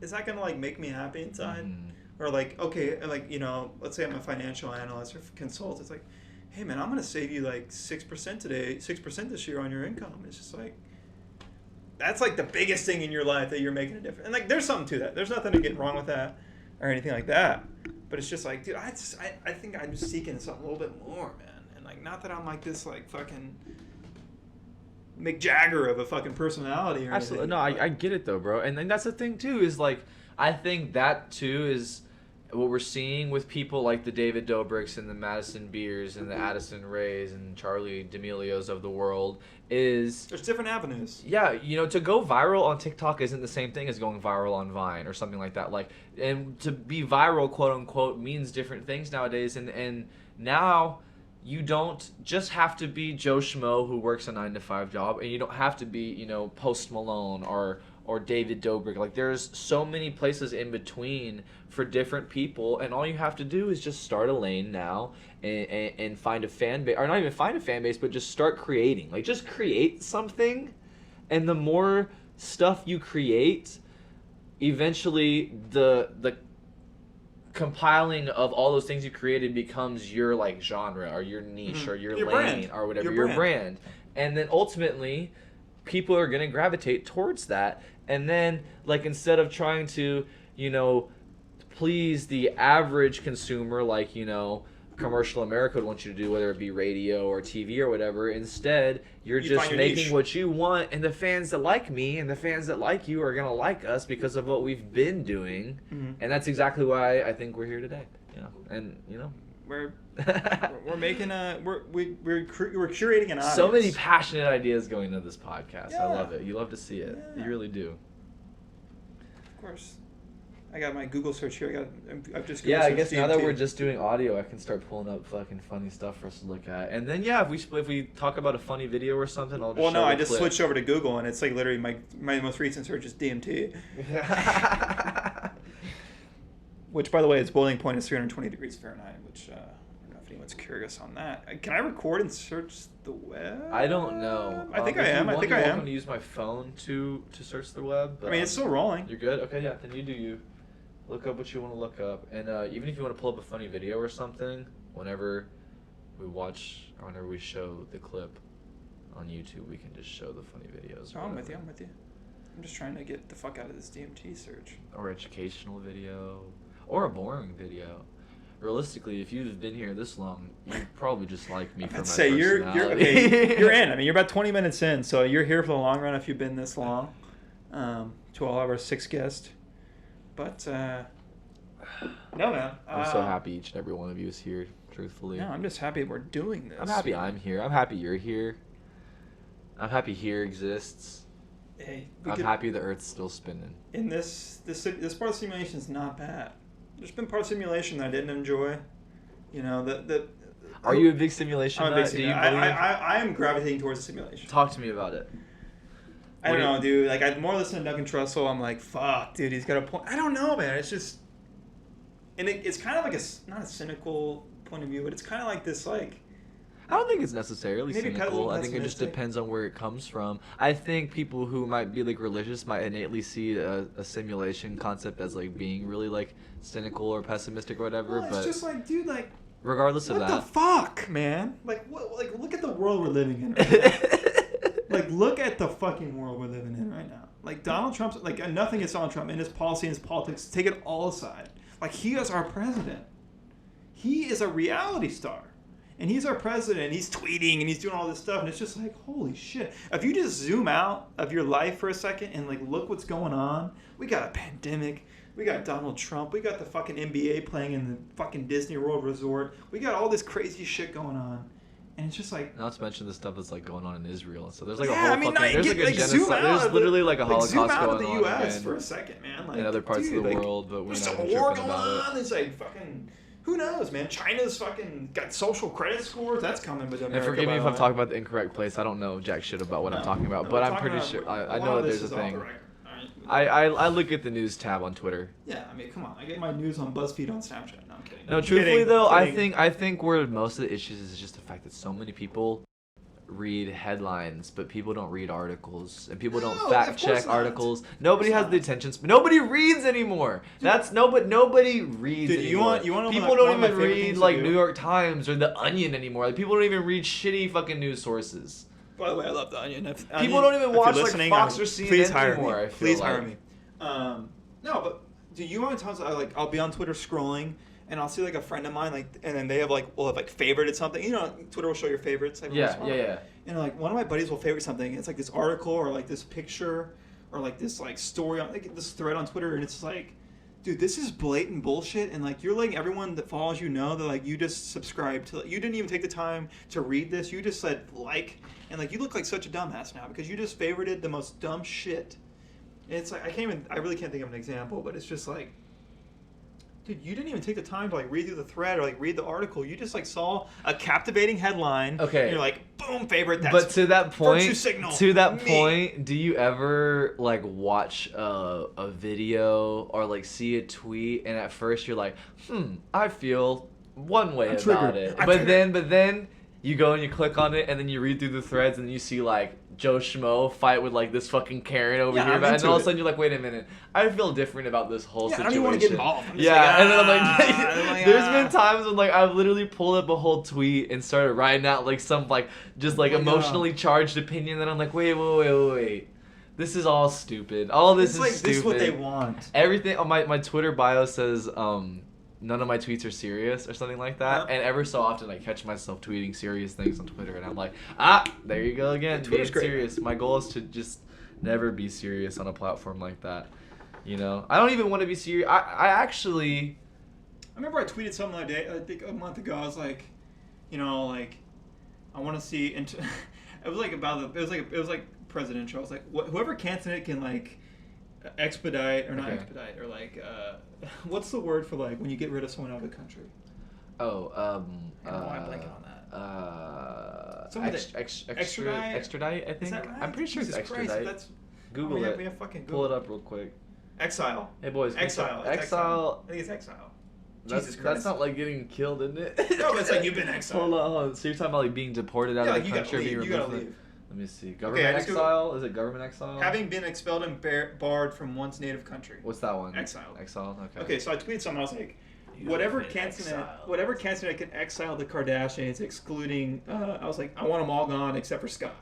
is that gonna like make me happy inside? Or like, okay, like let's say I'm a financial analyst or consultant. It's like, hey man, I'm gonna save you like 6% today, 6% this year on your income. It's just like, that's like the biggest thing in your life that you're making a difference. And like, there's something to that. There's nothing to get wrong with that or anything like that. But it's just like, dude, I think I'm just seeking something a little bit more, man. And like, not that I'm like this like fucking Mick Jagger of a fucking personality or Absolutely. anything. No, I get it though, bro. And then that's the thing too, is like, I think that too is what we're seeing with people like the David Dobrik's and the Madison Beers and the Addison Rays and Charlie D'Amelios of the world is... There's different avenues. Yeah, to go viral on TikTok isn't the same thing as going viral on Vine or something like that. Like, and to be viral, quote unquote, means different things nowadays. And now you don't just have to be Joe Schmo who works a 9 to 5 job, and you don't have to be, Post Malone or David Dobrik. Like, there's so many places in between for different people, and all you have to do is just start a lane now and find a fan base, or not even find a fan base, but just start creating. Like, just create something, and the more stuff you create, eventually the compiling of all those things you created becomes your like genre or your niche or your lane brand. Or whatever, your brand. And then ultimately people are going to gravitate towards that. And then, like, instead of trying to, please the average consumer, like, commercial America would want you to do, whether it be radio or TV or whatever, instead, you're just making what you want, and the fans that like me and the fans that like you are going to like us because of what we've been doing. And that's exactly why I think we're here today. We're making we're curating an audience. So many passionate ideas going into this podcast. Yeah. I love it. You love to see it. Yeah. You really do. Of course. I got my Google search here. I've just I guess DMT. now that we're just doing audio, I can start pulling up fucking funny stuff for us to look at. And then if we talk about a funny video or something, I'll just I just switched over to Google, and it's like literally my most recent search is DMT. Which, by the way, its boiling point is 320 degrees Fahrenheit, which I don't know if anyone's curious on that. Can I record and search the web? I don't know. I think I am. You're welcome to use my phone to search the web. But, it's still rolling. You're good? Okay, yeah. Then you do you. Look up what you want to look up. And even if you want to pull up a funny video or something, whenever we watch or whenever we show the clip on YouTube, we can just show the funny videos. I'm with you. I'm just trying to get the fuck out of this DMT search. Or educational video. Or a boring video. realistically, if you've been here this long, you probably just like me for my I'd say you're personality. you're in. I mean, you're about 20 minutes in, so you're here for the long run if you've been this long. To all of our 6 guests, but no, man. I'm so happy each and every one of you is here. Truthfully, No, I'm just happy we're doing this. I'm happy I'm here. I'm happy you're here. I'm happy here exists. Hey, I'm happy the Earth's still spinning. In this part of simulation is not bad. There's been part of simulation that I didn't enjoy. You know, Are you a big simulation I'm a big nut? Do you simulation. believe? I am gravitating towards the simulation. Talk to me about it. I don't know, dude. Like, I more listen to Duncan Trussell. I'm like, fuck, dude, he's got a point. I don't know, man. It's just, and it's kind of like not a cynical point of view, but it's kind of like this, like. I don't think it's necessarily Maybe cynical. I think it just pessimistic. depends on where it comes from. I think people who might be like religious might innately see a simulation concept as like being really like cynical or pessimistic or whatever. Well, it's but just like, dude, like. regardless of What that, the fuck, man? Like, what? Like, look at the world we're living in right now. Like, look at the fucking world we're living in right now. Like, Donald Trump's, like, nothing against Donald Trump and his policy and his politics. Take it all aside. Like, he is our president. He is a reality star. And he's our president. He's tweeting and he's doing all this stuff. And it's just like, holy shit. If you just zoom out of your life for a second and, like, look what's going on. We got a pandemic. We got Donald Trump. We got the fucking NBA playing in the fucking Disney World Resort. We got all this crazy shit going on. And it's just like... not to mention the stuff that's like going on in Israel. So there's like yeah, a whole I mean, fucking... there's like a genocide. There's literally like a Holocaust zoom out going of the on U.S. again for a second, man. Like, in other parts dude, of the like, world, but we're there's not a even war tripping going about on. it. It's like fucking... who knows, man? China's fucking got social credit scores. That's coming with America. And forgive me by if the I'm way. talking about the incorrect place. I don't know jack shit about what I'm talking about, but we're I'm talking pretty about- sure... a I lot know of that this there's a is off the thing. record. All right? I look at the news tab on Twitter. Yeah, I mean, come on. I get my news on BuzzFeed on Snapchat. No, I'm kidding. No, I'm truthfully kidding, though, kidding. I think where most of the issues is just the fact that so many people read headlines, but people don't read articles, and people don't No, fact of course check not. articles. Nobody Of course has the not. attention span. Nobody reads anymore. Nobody reads Dude, anymore. you want to know people one don't of my even favorite read things to like do? New York Times or The Onion anymore. Like people don't even read shitty fucking news sources. By the way, I love the Onion. People don't even if you're watch, like, listening, Fox or CNN please hire anymore, Me. I feel Please like. hire me. No, but do you want times I'll be on Twitter scrolling and I'll see like a friend of mine and then they have favorited something. You know, Twitter will show your favorites. Every once in a while. Yeah. And like one of my buddies will favorite something. And it's like this article or like this picture or like this like story on like this thread on Twitter, and it's like, dude, this is blatant bullshit. And like you're letting everyone that follows you know that like you just subscribed to. You didn't even take the time to read this. You just said like, and like you look like such a dumbass now because you just favorited the most dumb shit. And it's like I really can't think of an example, but it's just like, dude, you didn't even take the time to like read through the thread or like read the article. You just like saw a captivating headline. Okay. And you're like, boom, favorite. That's But to that virtue signal. point, do you ever like watch a video or like see a tweet and at first you're like, I feel one way I'm about triggered. it, I'm but triggered. then you go and you click on it and then you read through the threads and you see like Joe Schmo fight with like this fucking Karen over Yeah, here, I'm and into all of a it. sudden you're like, wait a minute, I feel different about this whole Yeah, I situation. don't even want to get involved. I'm just Yeah, like, and then I'm I'm like, like, there's been times when like I've literally pulled up a whole tweet and started writing out like some like just like Oh my God. emotionally charged opinion that I'm like, wait. This is all stupid. All this It's is like stupid. this is what they want. Everything on my Twitter bio says none of my tweets are serious or something like that. Yeah. And every so often I catch myself tweeting serious things on Twitter and I'm like, there you go again. Yeah, Twitter's being great. serious. My goal is to just never be serious on a platform like that. You know? I don't even want to be serious. I actually... I remember I tweeted something the other day, I think a month ago. I was like, you know, like, I want to see. It was like it was like presidential. I was like, whoever candidate can like expedite or not Okay. expedite or like what's the word for like when you get rid of someone out of the country? I don't know why I'm blanking on that. Something that- extradite? Extradite, I think. Is that right? I'm pretty sure Jesus it's Christ, extradite. that's Google we it. Have, we have fucking Pull Google. it up real quick. Exile. Hey boys, Exile. It's Exile. I think it's exile. That's, Jesus that's Christ. not like getting killed, isn't it? No, but it's like you've been exiled. Hold on. So you're talking about like being deported out Yeah, of like the you gotta country, or leave. being You gotta removed? leave. Let me see. Government I just go- exile? Is it government exile? Having been expelled and barred from one's native country. What's that one? Exile. Exile. Okay. Okay, so I tweeted something. I was like, You whatever have been candidate can exile the Kardashians, excluding. I was like, I want them all gone except for Scott.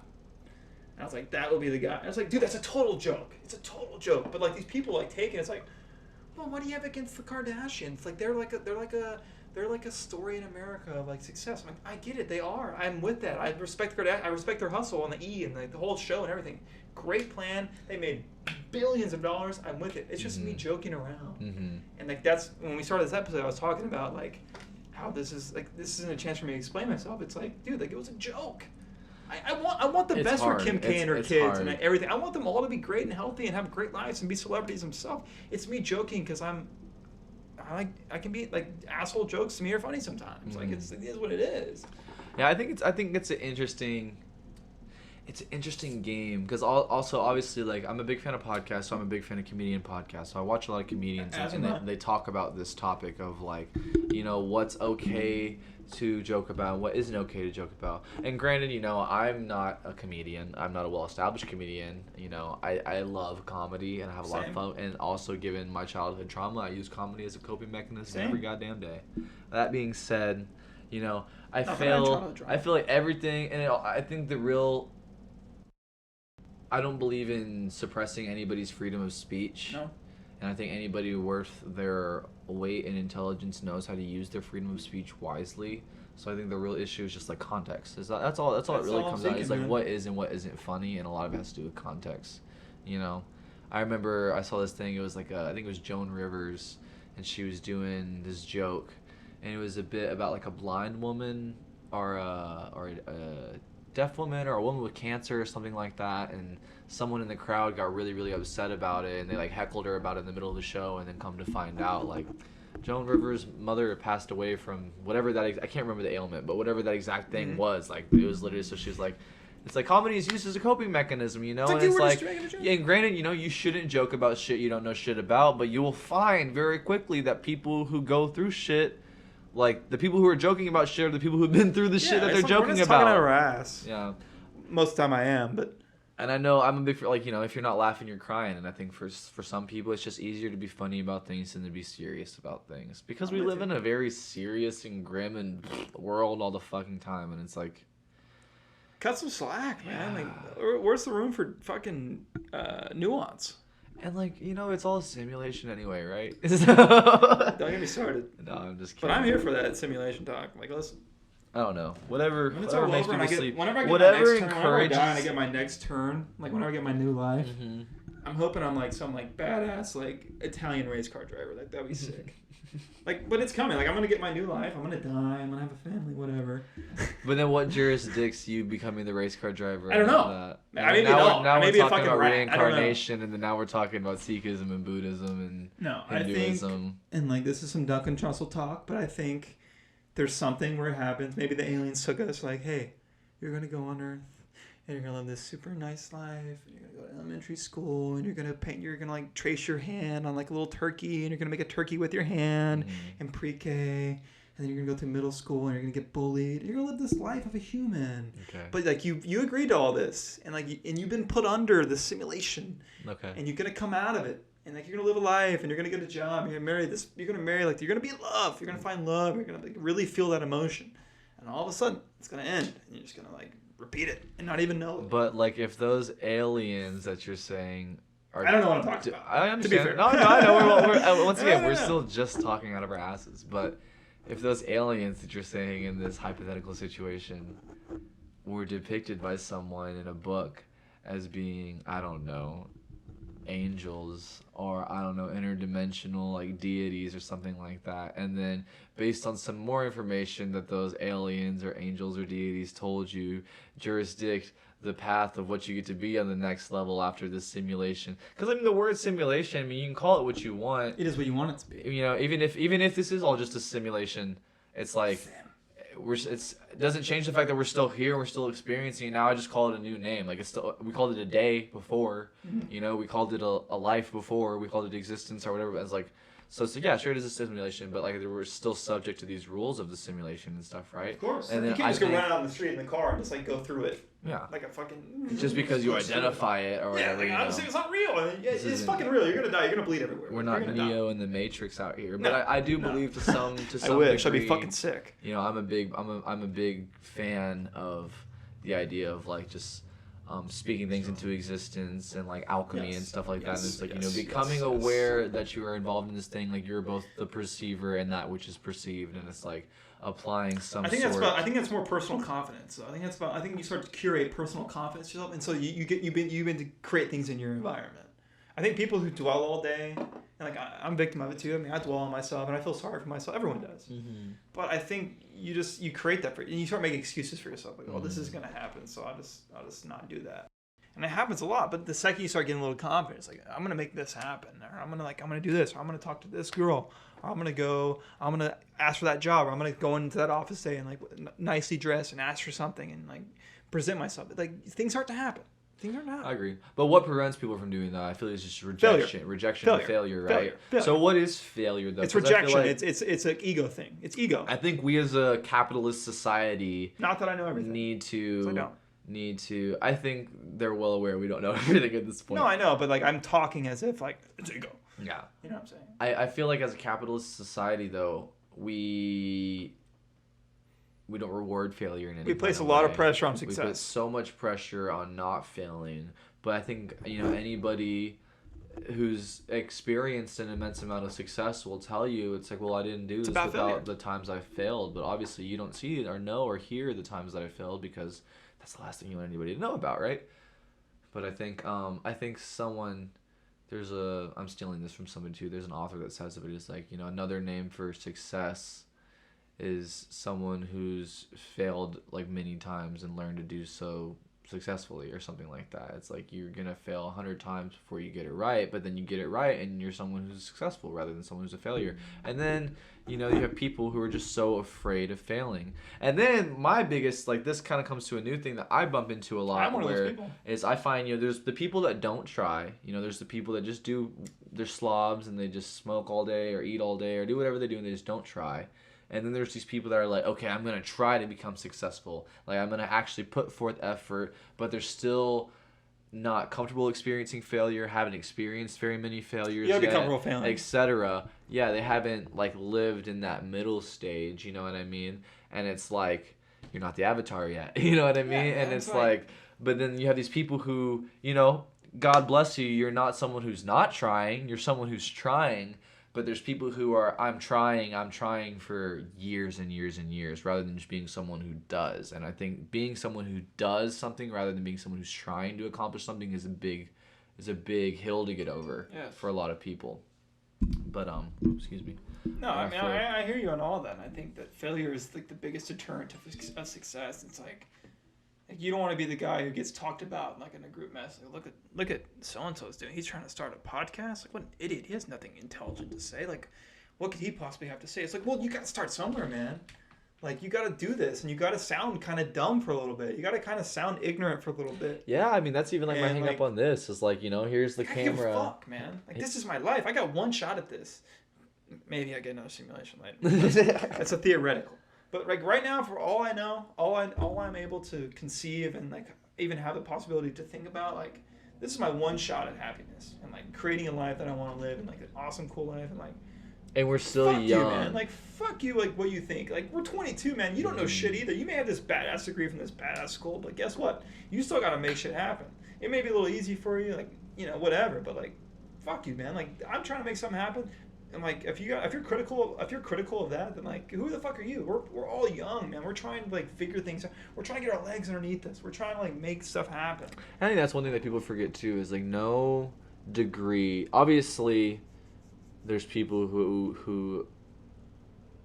And I was like, that will be the guy. I was like, dude, that's a total joke. It's a total joke. But like these people like take it. It's like, well, what do you have against the Kardashians? Like they're like a they're like a story in America of like success. I'm like, I get it, they are. I'm with that. I respect their hustle and the E and the whole show and everything. Great plan. They made billions of dollars. I'm with it. It's just me joking around. And like that's when we started this episode. I was talking about like how this isn't a chance for me to explain myself. It's like, dude, like it was a joke. I want the best for Kim K and her kids and everything. I want them all to be great and healthy and have great lives and be celebrities themselves. It's me joking because I can be like asshole jokes to me are funny sometimes. Like it is what it is. Yeah, I think it's an interesting game because also obviously like I'm a big fan of podcasts, so I'm a big fan of comedian podcasts. So I watch a lot of comedians and they talk about this topic of like, you know, what's okay to joke about and what isn't okay to joke about. And granted, you know, I'm not a comedian. I'm not a well-established comedian. You know, I love comedy and I have a lot of fun. And also, given my childhood trauma, I use comedy as a coping mechanism every goddamn day. That being said, you know, I feel like everything, and I think the real. I don't believe in suppressing anybody's freedom of speech. No. And I think anybody worth their weight in intelligence knows how to use their freedom of speech wisely. So I think the real issue is just like context. That's all it really comes down to. Is like what is and what isn't funny, and a lot of it has to do with context. You know, I remember I saw this thing. It was like I think it was Joan Rivers, and she was doing this joke, and it was a bit about like a blind woman or a deaf woman or a woman with cancer or something like that, and someone in the crowd got really, really upset about it, and they like heckled her about it in the middle of the show, and then come to find out like Joan Rivers' mother passed away from whatever that I can't remember the ailment, but whatever that exact thing was. Like it was literally, so she was like, it's like comedy is used as a coping mechanism, you know. And it's like, yeah, and granted, you know, you shouldn't joke about shit you don't know shit about, but you will find very quickly that people who go through shit, like the people who are joking about shit are the people who've been through the shit that they're joking about. Talking out our ass. Yeah. Most of the time I am, but. And I know I'm a big, like, you know, if you're not laughing, you're crying. And I think for some people, it's just easier to be funny about things than to be serious about things. Because we live in a very serious and grim and world all the fucking time. And it's like. Cut some slack, man. Like, where's the room for fucking nuance? And, like, you know, it's all a simulation anyway, right? Don't get me started. No, I'm just kidding. But I'm here for that simulation talk. Like, listen. I don't know. Whatever makes people sleep. Whenever I get my next turn, like whenever I get my new life, I'm hoping I'm like some like badass like Italian race car driver. Like that'd be sick. Like, but it's coming. Like I'm gonna get my new life. I'm gonna die. I'm gonna have a family. Whatever. But then, what jurisdicts you becoming the race car driver? I don't know. Now we're talking about reincarnation, and then now we're talking about Sikhism and Buddhism and Hinduism. I think, and like this is some Duncan Trussell talk, but I think there's something where it happens. Maybe the aliens took us. Like, hey, you're gonna go on Earth. And you're gonna live this super nice life, and you're gonna go to elementary school, and you're gonna like trace your hand on like a little turkey, and you're gonna make a turkey with your hand in pre-K, and then you're gonna go to middle school, and you're gonna get bullied. You're gonna live this life of a human. Okay. But like you agreed to all this, and like you've been put under the simulation. Okay. And you're gonna come out of it, and like you're gonna live a life, and you're gonna get a job, you're gonna marry this, you're gonna marry like you're gonna be in love, you're gonna find love, you're gonna like, really feel that emotion, and all of a sudden it's gonna end, and you're just gonna like repeat it and not even know it. But like if those aliens that you're saying are, I don't know what I'm talking about. I understand. To be fair. No, I know. We're once again, we're still just talking out of our asses. But if those aliens that you're saying in this hypothetical situation were depicted by someone in a book as being, I don't know, angels or I don't know, interdimensional like deities or something like that, and then based on some more information that those aliens or angels or deities told you jurisdict the path of what you get to be on the next level after this simulation. Because I mean the word simulation, I mean you can call it what you want. It is what you want it to be. You know, even if this is all just a simulation, it's like it doesn't change the fact that we're still here, we're still experiencing it. Now I just call it a new name. Like it's still, we called it a day before, you know, we called it a life before, we called it existence or whatever. But it's like, so yeah, sure it is a simulation, but like we're still subject to these rules of the simulation and stuff, right? Of course. And then you can't just go run out on the street in the car and just like go through it. Yeah. Like a fucking. Just because you identify it or whatever. Yeah, like, honestly, it's not real. It's fucking real. You're gonna die. You're gonna bleed everywhere. We're not Neo in the Matrix out here, but I do believe to some I wish. I'd be fucking sick. You know, I'm a big fan of the idea of like just speaking things into existence and like alchemy and stuff like that. And it's like, becoming yes. aware that you are involved in this thing, like you're both the perceiver and that which is perceived, and it's like applying some I think sort. I think that's more personal confidence. So I think you start to curate personal confidence yourself, and so you begin to create things in your environment. I think people who dwell all day, and like I'm a victim of it too. I mean, I dwell on myself, and I feel sorry for myself. Everyone does. Mm-hmm. But I think you create that and you start making excuses for yourself. Like, oh, this is gonna happen, so I'll just not do that. And it happens a lot. But the second you start getting a little confidence, like I'm gonna make this happen, or I'm gonna do this, or I'm gonna talk to this girl, or I'm gonna ask for that job, or I'm gonna go into that office day and like nicely dress and ask for something and like present myself. Like things start to happen. I agree. But what prevents people from doing that? I feel like it's just rejection. Failure, right? Failure. So what is failure, though? It's rejection. Like it's an ego thing. It's ego. I think we as a capitalist society not that I know everything. Need to I think they're well aware we don't know everything at this point. No, I know, but like I'm talking as if like it's ego. Yeah. You know what I'm saying? I feel like as a capitalist society though, we don't reward failure in any way. We place a lot of pressure on success. We put so much pressure on not failing. But I think, anybody who's experienced an immense amount of success will tell you, it's like, well, I didn't do this without the times I failed. But obviously you don't see it or know or hear the times that I failed because that's the last thing you want anybody to know about, right? But I think I'm stealing this from somebody too. There's an author that says it, but it's like, another name for success is someone who's failed like many times and learned to do so successfully or something like that. It's like you're gonna fail 100 times before you get it right, but then you get it right and you're someone who's successful rather than someone who's a failure. And then you have people who are just so afraid of failing. And then my biggest, like, this kind of comes to a new thing that I bump into a lot. I'm one of those people. Is I find there's the people that don't try. There's the people that just they're slobs and they just smoke all day or eat all day or do whatever they do and they just don't try. And then there's these people that are like, okay, I'm going to try to become successful. Like, I'm going to actually put forth effort, but they're still not comfortable experiencing failure, haven't experienced very many failures yet, become real failing, etc. Yeah, they haven't, like, lived in that middle stage, you know what I mean? And it's like, you're not the avatar yet, you know what I mean? And it's like, but then you have these people who, God bless you, you're not someone who's not trying, you're someone who's trying. But there's people who are, I'm trying for years and years and years rather than just being someone who does. And I think being someone who does something rather than being someone who's trying to accomplish something is a big hill to get over for a lot of people. But, excuse me. No, I hear you on all that. And I think that failure is like the biggest deterrent of success. It's like you don't want to be the guy who gets talked about like in a group mess. Like, look at so-and-so's doing. He's trying to start a podcast. Like, what an idiot. He has nothing intelligent to say. Like, what could he possibly have to say? It's like, well, you got to start somewhere, man. Like, you got to do this, and you got to sound kind of dumb for a little bit. You got to kind of sound ignorant for a little bit. Yeah, I mean, that's even like my hang up on this. Is like, here's the camera. Give a fuck, man. Like, this is my life. I got one shot at this. Maybe I get another simulation later. That's a theoretical. But like right now, for all I know, all I'm able to conceive and like even have the possibility to think about, like, this is my one shot at happiness and like creating a life that I want to live and like an awesome, cool life and like. And we're still fuck young. You, man. Like, fuck you, like what you think. Like, we're 22, man. You don't know shit either. You may have this badass degree from this badass school, but guess what? You still gotta make shit happen. It may be a little easy for you, like, whatever. But like, fuck you, man. Like, I'm trying to make something happen. And like, if you're critical of that, then like, who the fuck are you? We're all young, man. We're trying to like figure things out. We're trying to get our legs underneath us. We're trying to like make stuff happen. I think that's one thing that people forget too is like no degree. Obviously, there's people who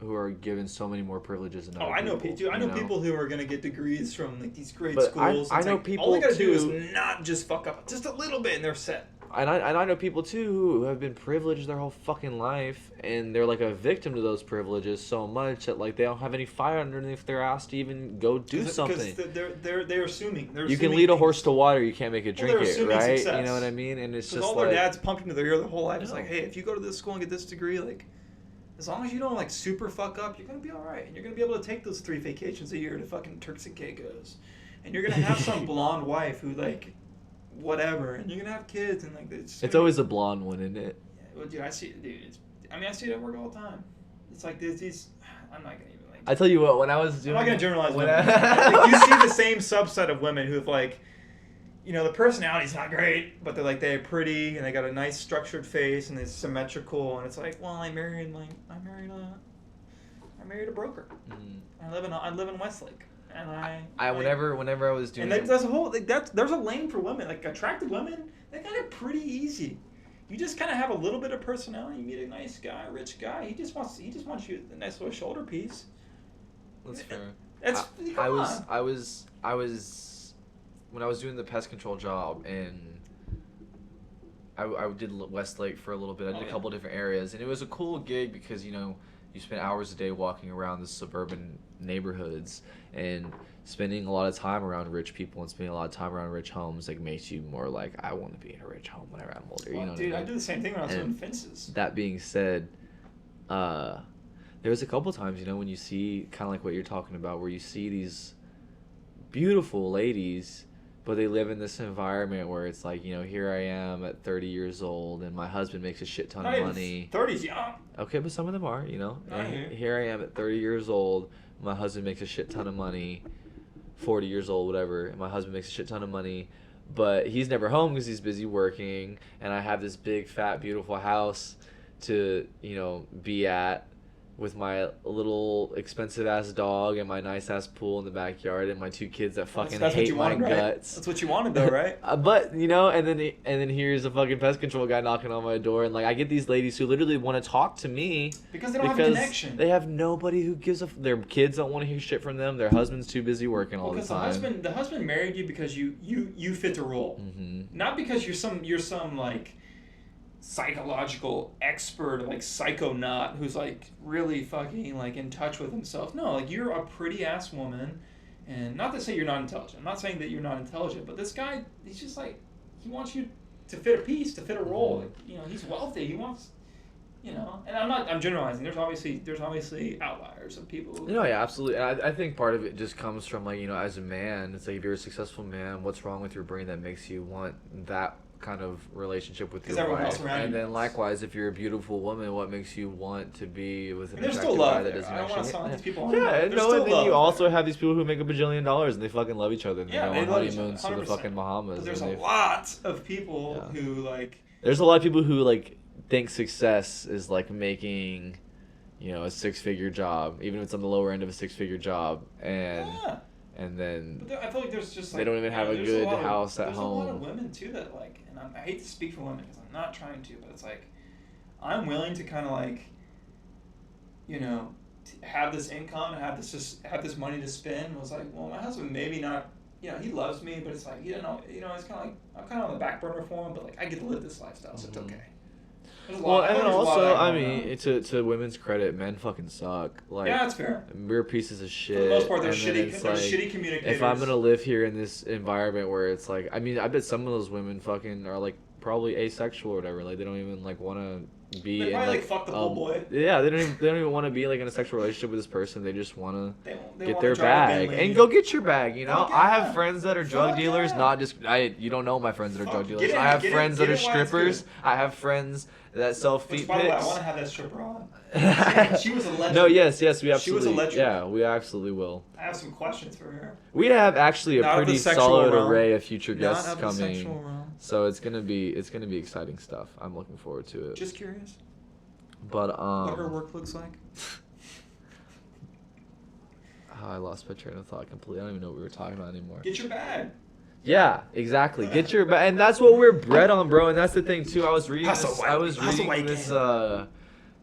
are given so many more privileges than other people. I know people. I know people who are gonna get degrees from like these great schools. I know people. All they gotta do is not just fuck up just a little bit, and they're set. And I know people too who have been privileged their whole fucking life, and they're like a victim to those privileges so much that like they don't have any fire underneath their ass to even go do something. Because they're assuming. You can lead a horse to water, you can't make it drink it, right? Success. You know what I mean? And it's just all like their dads pumped into their ear their whole life. It's like, hey, if you go to this school and get this degree, like, as long as you don't like super fuck up, you're gonna be all right, and you're gonna be able to take those 3 vacations a year to fucking Turks and Caicos, and you're gonna have some blonde wife who like. Whatever, and you're gonna have kids, and like it's always a blonde one, isn't it? Yeah, well, dude, I see it at work all the time. It's like these. I'm not gonna even like. I tell you what, when I was doing, I'm not gonna generalize women. Like, you see the same subset of women who've like, you know, the personality's not great, but they're pretty and they got a nice structured face and they're symmetrical, and it's like, well, I married a broker. Mm. I live in Westlake, and whenever I was doing, and there's a whole there's a lane for women. Like attractive women, they got it pretty easy. You just kind of have a little bit of personality. You meet a nice guy, a rich guy. He just wants you a nice little shoulder piece. That's fair. I was when I was doing the pest control job, and I did Westlake for a little bit. I did a couple different areas, and it was a cool gig because, you know, you spend hours a day walking around the suburban neighborhoods, and spending a lot of time around rich people and spending a lot of time around rich homes like makes you more like, I want to be in a rich home whenever I'm older. Well, you know, dude, what I mean? do the same thing when I was doing fences. That being said, there was a couple times, you know, when you see kind of like what you're talking about, where you see these beautiful ladies, but they live in this environment where it's like, you know, here I am at 30 years old and my husband makes a shit ton of money. 30's young. Okay, but some of them are, you know. And here I am at 30 years old, my husband makes a shit ton of money, 40 years old, whatever, and my husband makes a shit ton of money, but he's never home because he's busy working, and I have this big, fat, beautiful house to, you know, be at with my little expensive ass dog and my nice ass pool in the backyard and my two kids that fucking hate my guts. That's what you wanted, though, right? But, you know, and then here's a fucking pest control guy knocking on my door, and like I get these ladies who literally want to talk to me because they don't have a connection. They have nobody who gives a. Their kids don't want to hear shit from them. Their husband's too busy working all the time. The husband married you because you fit the role, not because you're some like psychological expert, like psychonaut who's like really fucking like in touch with himself. No, like you're a pretty ass woman, and not to say you're not intelligent. I'm not saying that you're not intelligent, but this guy, he's just like, he wants you to fit a piece, to fit a role. Like, you know, he's wealthy. He wants, you know, and I'm generalizing. There's obviously outliers of people. No, yeah, absolutely. And I think part of it just comes from like, you know, as a man, it's like if you're a successful man, what's wrong with your brain that makes you want that kind of relationship with your wife? And then likewise, if you're a beautiful woman, what makes you want to be with an attractive guy that doesn't actually? These people and then you also have these people who make $1 billion and they fucking love each other and they go on honeymoons to the fucking Bahamas. But there's a lot of people who like. There's a lot of people who like think success is like making, you know, a 6-figure job, even if it's on the lower end of a 6-figure job, and. Yeah. And then I feel like there's just like, they don't even have a good house at home. There's a lot of women too that like, and I hate to speak for women because I'm not trying to, but it's like I'm willing to kind of like, you know, have this income and have this money to spend. And was like, well, my husband maybe not, you know, he loves me, but it's like he don't know, you know, it's kind of like I'm kind of on the back burner for him, but like I get to live this lifestyle, so it's okay. Well, and also, I mean, to women's credit, men fucking suck. Like, yeah, that's fair. We're pieces of shit. For the most part, they're shitty. They're shitty communicators. If I'm gonna live here in this environment where it's like, I mean, I bet some of those women fucking are like probably asexual or whatever. Like, they don't even like want to be. They probably like fuck the pool boy. Yeah, they don't even want to be like in a sexual relationship with this person. They just want to get their bag and go get your bag. You know, I have friends that are drug dealers. Not just you don't know my friends that are drug dealers. I have friends that are strippers. I have friends that sell feet pics. By the way, I want to have that stripper on. She was a legend. No, yes, we absolutely. She was a legend. Yeah, we absolutely will. I have some questions for her. We have actually a pretty solid array of future guests coming. So it's gonna be exciting stuff. I'm looking forward to it. Just curious. But what her work looks like. I lost my train of thought completely. I don't even know what we were talking about anymore. Get your bag. Yeah, exactly. Get your bag, and that's what we're bred on, bro. And that's the thing too. I was reading this.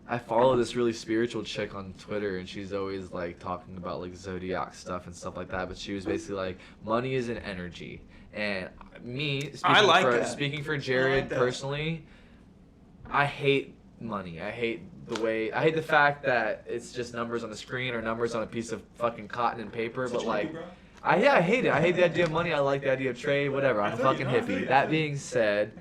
I follow this really spiritual chick on Twitter, and she's always like talking about like zodiac stuff and stuff like that. But she was basically like, money is an energy, and me speaking for Jarrod personally, I hate money. I hate the fact that it's just numbers on the screen or numbers on a piece of fucking cotton and paper. But like, I hate it. I hate the idea of money. I like the idea of trade. Whatever. I'm a fucking hippie. That being said,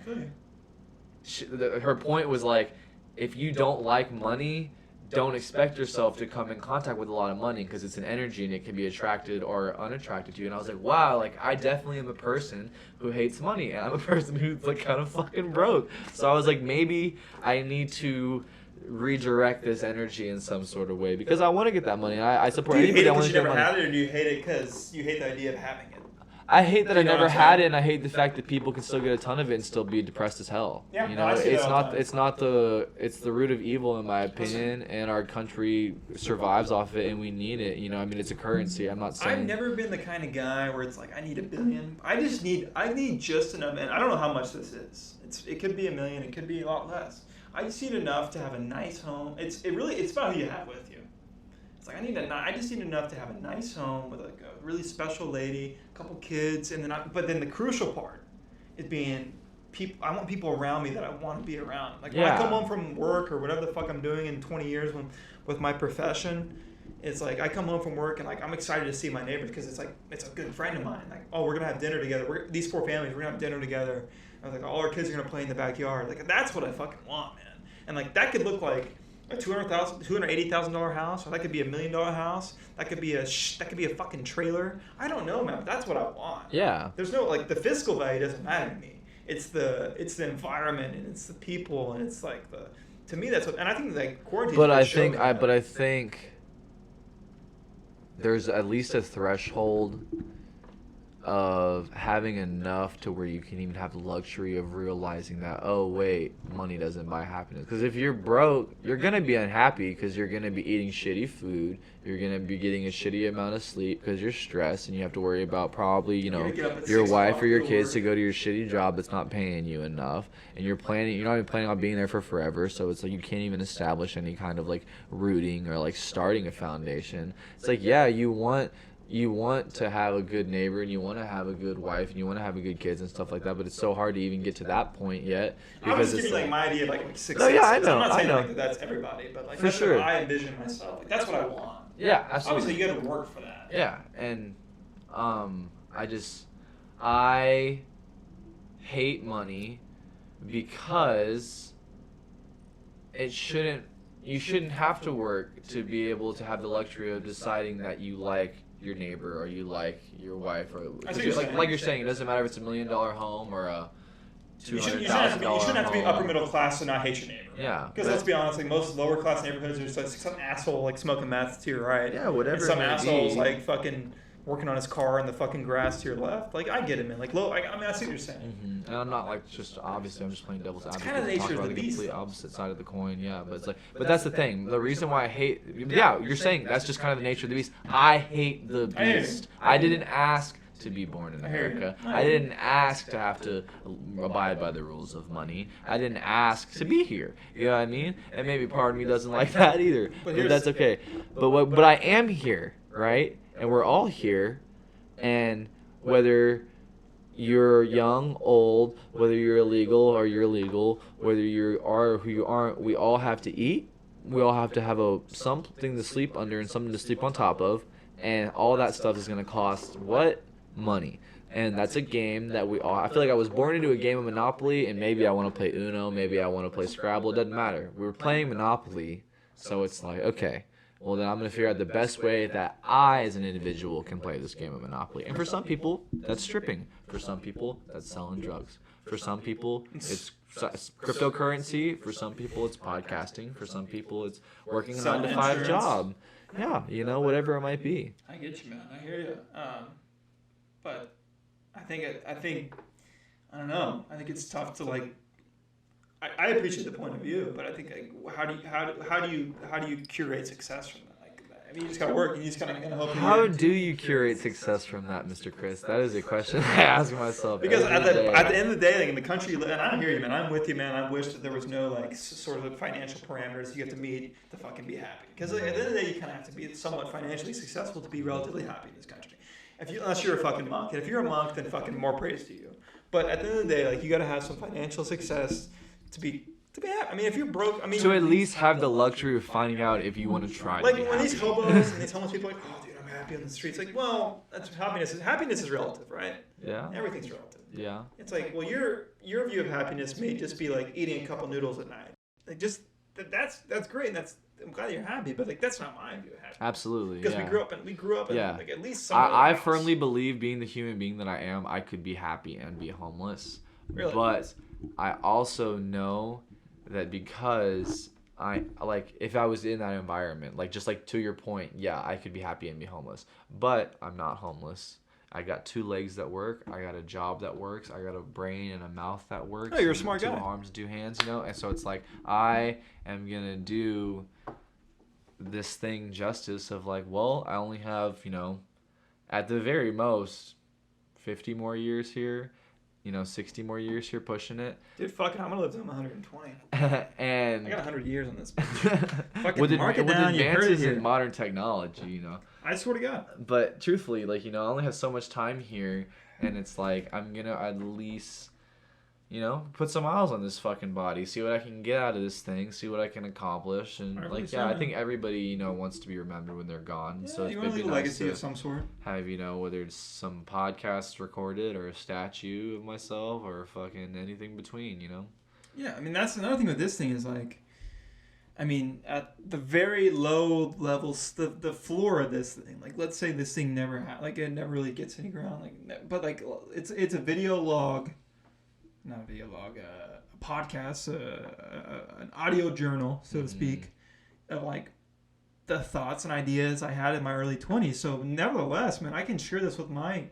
her point was like, if you don't like money, don't expect yourself to come in contact with a lot of money because it's an energy and it can be attracted or unattracted to you. And I was like, wow, like I definitely am a person who hates money, and I'm a person who's like kind of fucking broke. So I was like, maybe I need to redirect this energy in some sort of way because I want to get that money. I support anybody that wants to get money. Do you never have it, or do you hate it because you hate the idea of having it? I hate that I You know never what I'm had saying? it, and I hate the fact that people can still get a ton of it and still be depressed as hell. Yeah, You no, know, I see that all the time. it's the root of evil in my opinion, and our country survives off it, and we need it. You know, I mean, it's a currency. I'm not saying. I've never been the kind of guy where it's like I need $1 billion. I need just enough, and I don't know how much this is. It could be $1 million. It could be a lot less. I just need enough to have a nice home. It's about who you have with you. It's like I just need enough to have a nice home with like a really special lady, a couple kids, and but then the crucial part is being people. I want people around me that I want to be around. Like when I come home from work or whatever the fuck I'm doing in 20 years with my profession, it's like I come home from work and like I'm excited to see my neighbors because it's like it's a good friend of mine. Like, oh, we're gonna have dinner together. These 4 families, we're gonna have dinner together. I was like, all our kids are gonna play in the backyard. Like that's what I fucking want, man. And like that could look like a $280,000 house, or that could be $1 million house. That could be a fucking trailer. I don't know, man. But that's what I want. Yeah. There's no like the physical value doesn't matter to me. It's the environment and it's the people and it's like to me that's what, and I think like quarantine. But I think there's at least a threshold of having enough to where you can even have the luxury of realizing that, oh wait, money doesn't buy happiness. Because if you're broke, you're gonna be unhappy because you're gonna be eating shitty food, you're gonna be getting a shitty amount of sleep because you're stressed, and you have to worry about probably your wife or your kids to go to your shitty job that's not paying you enough, and you're not even planning on being there for forever, so it's like you can't even establish any kind of like rooting or like starting a foundation. It's like, yeah, you want to have a good neighbor, and you want to have a good wife, and you want to have a good kids and stuff like that, but it's so hard to even get to that point yet. I was just giving like my idea of like success. No, yeah, I know. I'm not saying I know. Like, that's everybody, but like For that's sure. what I envision myself. Like, that's what I want. Yeah, absolutely. Obviously, you got to work for that. Yeah, and I hate money because you shouldn't have to work to be able to have the luxury of deciding that you like your neighbor or you like your wife, or like you're saying, it doesn't matter if it's $1 million home or a $200,000 You shouldn't have to be upper middle class to not hate your neighbor. Yeah. Because let's be honest, like most lower class neighborhoods, there's like some asshole like smoking meth to your right. Yeah, whatever. And some it may assholes be. like fucking working on his car in the fucking grass to your left. Like I get it, man. Like I see what you're saying. Mm-hmm. And I'm not like obviously I'm just playing devil's advocate. kinda the nature talk of about the the beast, complete though. opposite side of the coin. Yeah, but it's like, but that's the thing. The reason why I hate, yeah, you're saying that's just kind of the nature of the beast. I hate the beast. I didn't ask to be born in America. I didn't ask to have to abide by the rules of money. I didn't ask to be here. You know what I mean? And maybe part of me doesn't like that either. But that's okay. But I am here, right? And we're all here. And whether you're young, old, whether you're illegal or you're legal, whether you are or who you aren't, we all have to eat. We all have to have something to sleep under and something to sleep on top of. And all that stuff is going to cost what? Money. And that's a game that I feel like I was born into a game of Monopoly, and maybe I want to play Uno, maybe I want to play Scrabble. It doesn't matter. We were playing Monopoly, so it's like, okay, well then I'm going to figure out the best way that I as an individual can play this game of Monopoly. And for some people, that's stripping. For some people, that's selling drugs. For some people, it's cryptocurrency. For some people, it's podcasting. For some people, it's working a 9-to-5 job. Yeah, whatever it might be. I get you, man. I hear you. But I think I don't know. I think it's tough to like. I appreciate the point of view, but I think like, how do you curate success from that? Like, I mean, you just gotta work. And you just gotta hope. How do you curate success from that, Mr. Chris? That is a question I ask myself. Because at the end of the day, like in the country, and I hear you, man. I'm with you, man. I wish that there was no like sort of financial parameters you have to meet to fucking be happy. Because like, at the end of the day, you kind of have to be somewhat financially successful to be relatively happy in this country. Unless you're a fucking monk, and if you're a monk, then fucking more praise to you. But at the end of the day, like you gotta have some financial success to be happy. I mean, if you're broke, I mean, to at least have the luxury of finding out if you want to try. Like to be when happy. these hobos and these homeless people are like, oh, dude, I'm happy on the streets. Like, well, that's happiness. Happiness is relative, right? Yeah. Everything's relative. Yeah. It's like, well, your view of happiness may just be like eating a couple noodles at night. Like, just that's great. And I'm glad you're happy, but like that's not my view of happiness. Absolutely. Because yeah. we grew up in Yeah. like at least some. I firmly believe, being the human being that I am, I could be happy and be homeless. Really? But I also know that because if I was in that environment, like just like to your point, yeah, I could be happy and be homeless. But I'm not homeless. I got 2 legs that work. I got a job that works. I got a brain and a mouth that works. Oh, you're a and smart 2 guy. arms, 2 hands, you know? And so it's like, I am going to do this thing justice of like, well, I only have, you know, at the very most, 50 more years here, you know, 60 more years here pushing it. Dude, fuck it, I'm gonna live to 120. And I got 100 years on this. with mark it down, you heard it advances here. in modern technology, you know. I swear to God. But truthfully, like, you know, I only have so much time here, and it's like, I'm gonna at least, you know, put some miles on this fucking body, see what I can get out of this thing, see what I can accomplish, and Rightfully like, so, yeah, I man. think everybody, you know, wants to be remembered when they're gone. Yeah, So you it's want to maybe leave a nice legacy to of some sort. have, you know, whether it's some podcast recorded or a statue of myself or fucking anything between, you know. Yeah, I mean, that's another thing with this thing is like, I mean, at the very low levels, the floor of this thing, like, let's say this thing never like, it never really gets any ground, like, but like, it's a video log, not a video log, a podcast, an audio journal, so to speak, of like the thoughts and ideas I had in my early 20s. So nevertheless, man, I can share this with my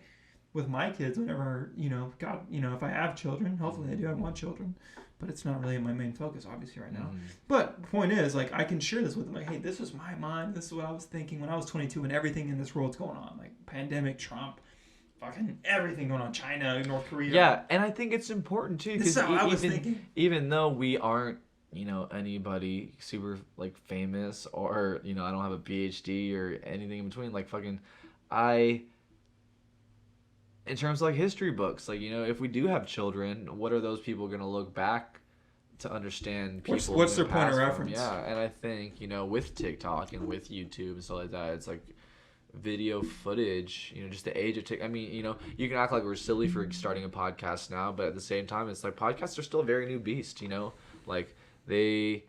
kids whenever, you know, God, you know, if I have children. Hopefully I do. I want children, but it's not really my main focus, obviously, right now. But the point is, like, I can share this with them. Like, hey, this was my mind. This is what I was thinking when I was 22 and everything in this world's going on. Like, pandemic, Trump, fucking everything going on. China, North Korea. Yeah, and I think it's important, too. This is how I was thinking. Even though we aren't, you know, anybody super, like, famous or, you know, I don't have a PhD or anything in between. Like, fucking, in terms of, like, history books, like, you know, if we do have children, what are those people going to look back to understand people? What's their point of reference? Yeah, and I think, you know, with TikTok and with YouTube and stuff like that, it's like video footage, you know, just the age of TikTok. I mean, you know, you can act like we're silly for starting a podcast now, but at the same time, it's like podcasts are still a very new beast, you know? Like, they're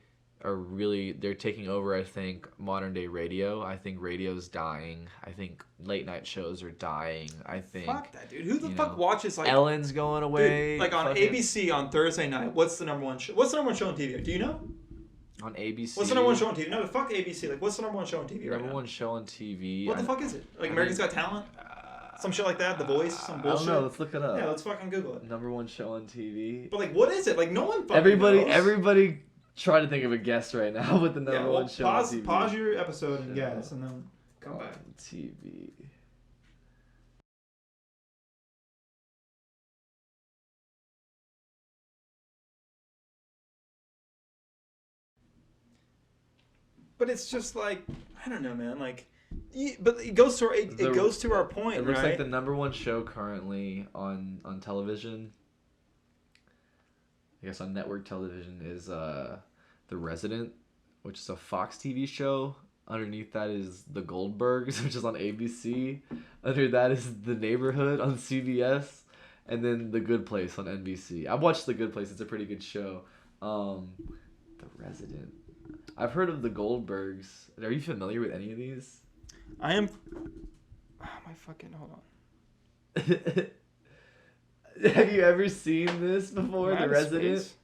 taking over, I think, modern day radio. I think radio's dying. I think late night shows are dying. I think, fuck that, dude. Who the fuck watches, like, Ellen's going away. Dude, like, on ABC on Thursday night, what's the number one show? What's the number one show on TV? Do you know? On ABC. What's the number one show on TV? No, fuck ABC. Like, what's the number one show on TV right now? Number one show on TV. What the fuck is it? Like, American's Got Talent? Some shit like that? The Voice? Some bullshit? I don't know. Let's look it up. Yeah, let's fucking Google it. Number one show on TV. But, like, what is it? Like, no one fucking knows. Everybody try to think of a guess right now with the number one show on TV. Pause your episode and guess, and then come back. TV. But it's just like, I don't know, man. Like, but it goes to our point, It looks right? like the number one show currently on television, I guess on network television, is The Resident, which is a Fox TV show. Underneath that is The Goldbergs, which is on ABC. Under that is The Neighborhood on CBS. And then The Good Place on NBC. I've watched The Good Place. It's a pretty good show. The Resident. I've heard of The Goldbergs. Are you familiar with any of these? I am. Oh, my fucking. Hold on. Have you ever seen this before? The Resident? Space?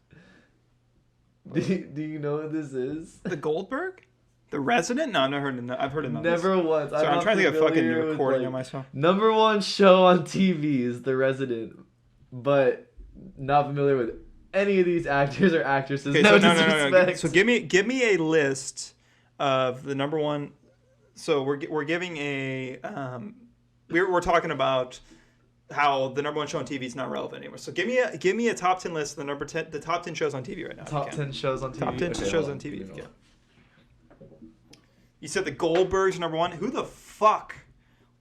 Do you know what this is? The Goldberg? The Resident? No, I've never heard of it. I've heard of it. Never once. Sorry, I'm trying to think of fucking familiar with, recording like, on myself. Number one show on TV is The Resident, but not familiar with any of these actors or actresses. Okay, No so disrespect. So give me a list of the number one. So we're giving a we're talking about how the number one show on TV is not relevant anymore. So give me a top 10 list of the top 10 shows on TV right now. Top 10 shows on TV. Top 10 Okay, shows on TV. If you can. You said the Goldbergs number one. Who the fuck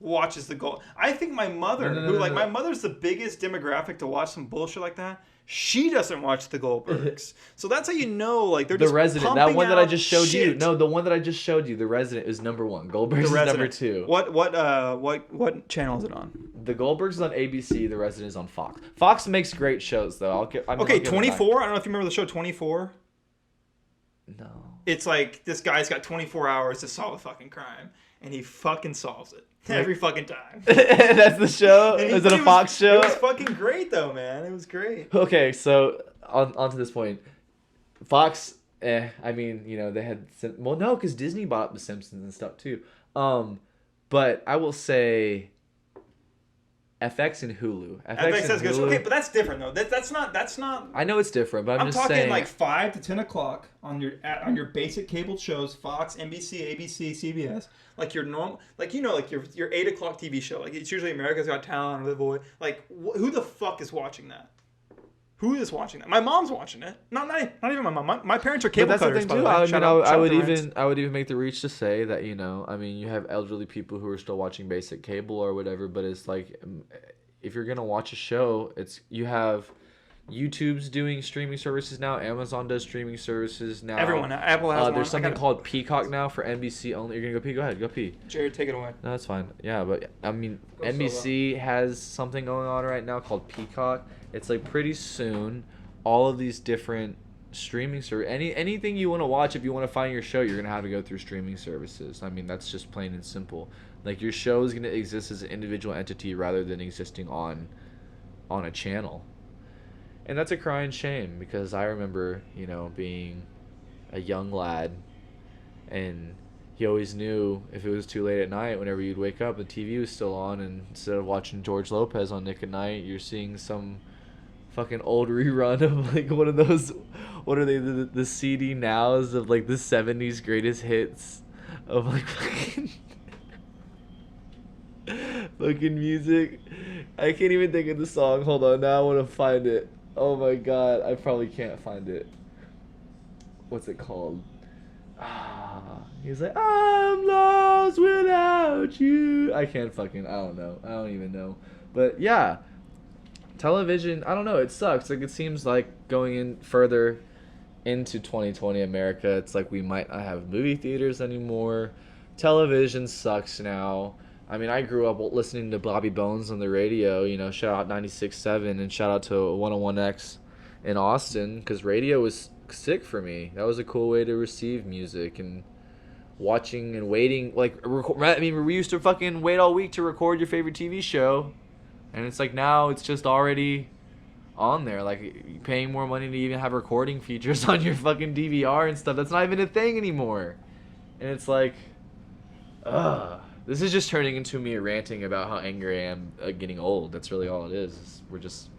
watches the Gold? I think my mother, my mother's the biggest demographic to watch some bullshit like that. She doesn't watch the Goldbergs. So that's how you know, like, they're just The Resident, that pumping one that I out just showed you. shit. No, the one that I just showed you, The Resident, is number one. Goldbergs is number two. What channel is it on? The Goldbergs is on ABC. The Resident is on Fox. Fox makes great shows, though. I'll give 24. I don't know if you remember the show 24. No. It's like this guy's got 24 hours to solve a fucking crime, and he fucking solves it every fucking time. That's the show? Is it a Fox show? It was fucking great, though, man. It was great. Okay, so on to this point. Fox, I mean, you know, they had... Well, no, because Disney bought The Simpsons and stuff, too. But I will say... FX and Hulu. FX and goes Hulu. okay, but that's different though. That's not. I know it's different, but I'm just talking saying. like 5 to 10 o'clock on your basic cable shows, Fox, NBC, ABC, CBS. Like your normal, like like your 8 o'clock TV show. Like it's usually America's Got Talent or The Voice. Like who the fuck is watching that? Who is watching that? My mom's watching it. Not even my mom. My parents are cable But that's cutters. the thing too. By the way. I would even make the reach to say that you have elderly people who are still watching basic cable or whatever. But it's like, if you're gonna watch a show, you have YouTube's doing streaming services now. Amazon does streaming services now. Everyone, Apple has one. There's something called Peacock now for NBC only. You're gonna go pee. Go ahead, go pee. Jared, take it away. No, that's fine. Yeah, but I mean, Go NBC has something going on right now called Peacock. It's like pretty soon, all of these different streaming services, anything you want to watch, if you want to find your show, you're gonna have to go through streaming services. I mean, that's just plain and simple. Like your show is gonna exist as an individual entity rather than existing on a channel. And that's a crying shame, because I remember, being a young lad, and you always knew if it was too late at night, whenever you'd wake up, the TV was still on, and instead of watching George Lopez on Nick at Night, you're seeing some fucking old rerun of like one of those, what are they, the CD nows of like the 70s greatest hits of like fucking music. I can't even think of the song. Hold on, now I want to find it. Oh my god, I probably can't find it. What's it called? He's like, I'm lost without you. I don't know. I don't even know. But yeah, television, I don't know, it sucks. Like, it seems like going in further into 2020 America, it's like we might not have movie theaters anymore. Television sucks now. I mean, I grew up listening to Bobby Bones on the radio, shout out 96.7 and shout out to 101X in Austin, because radio was sick for me. That was a cool way to receive music, and watching and waiting. Like, we used to fucking wait all week to record your favorite TV show, and it's like now it's just already on there. Like, paying more money to even have recording features on your fucking DVR and stuff. That's not even a thing anymore. And it's like, ugh. This is just turning into me ranting about how angry I am at getting old. That's really all it is. We're just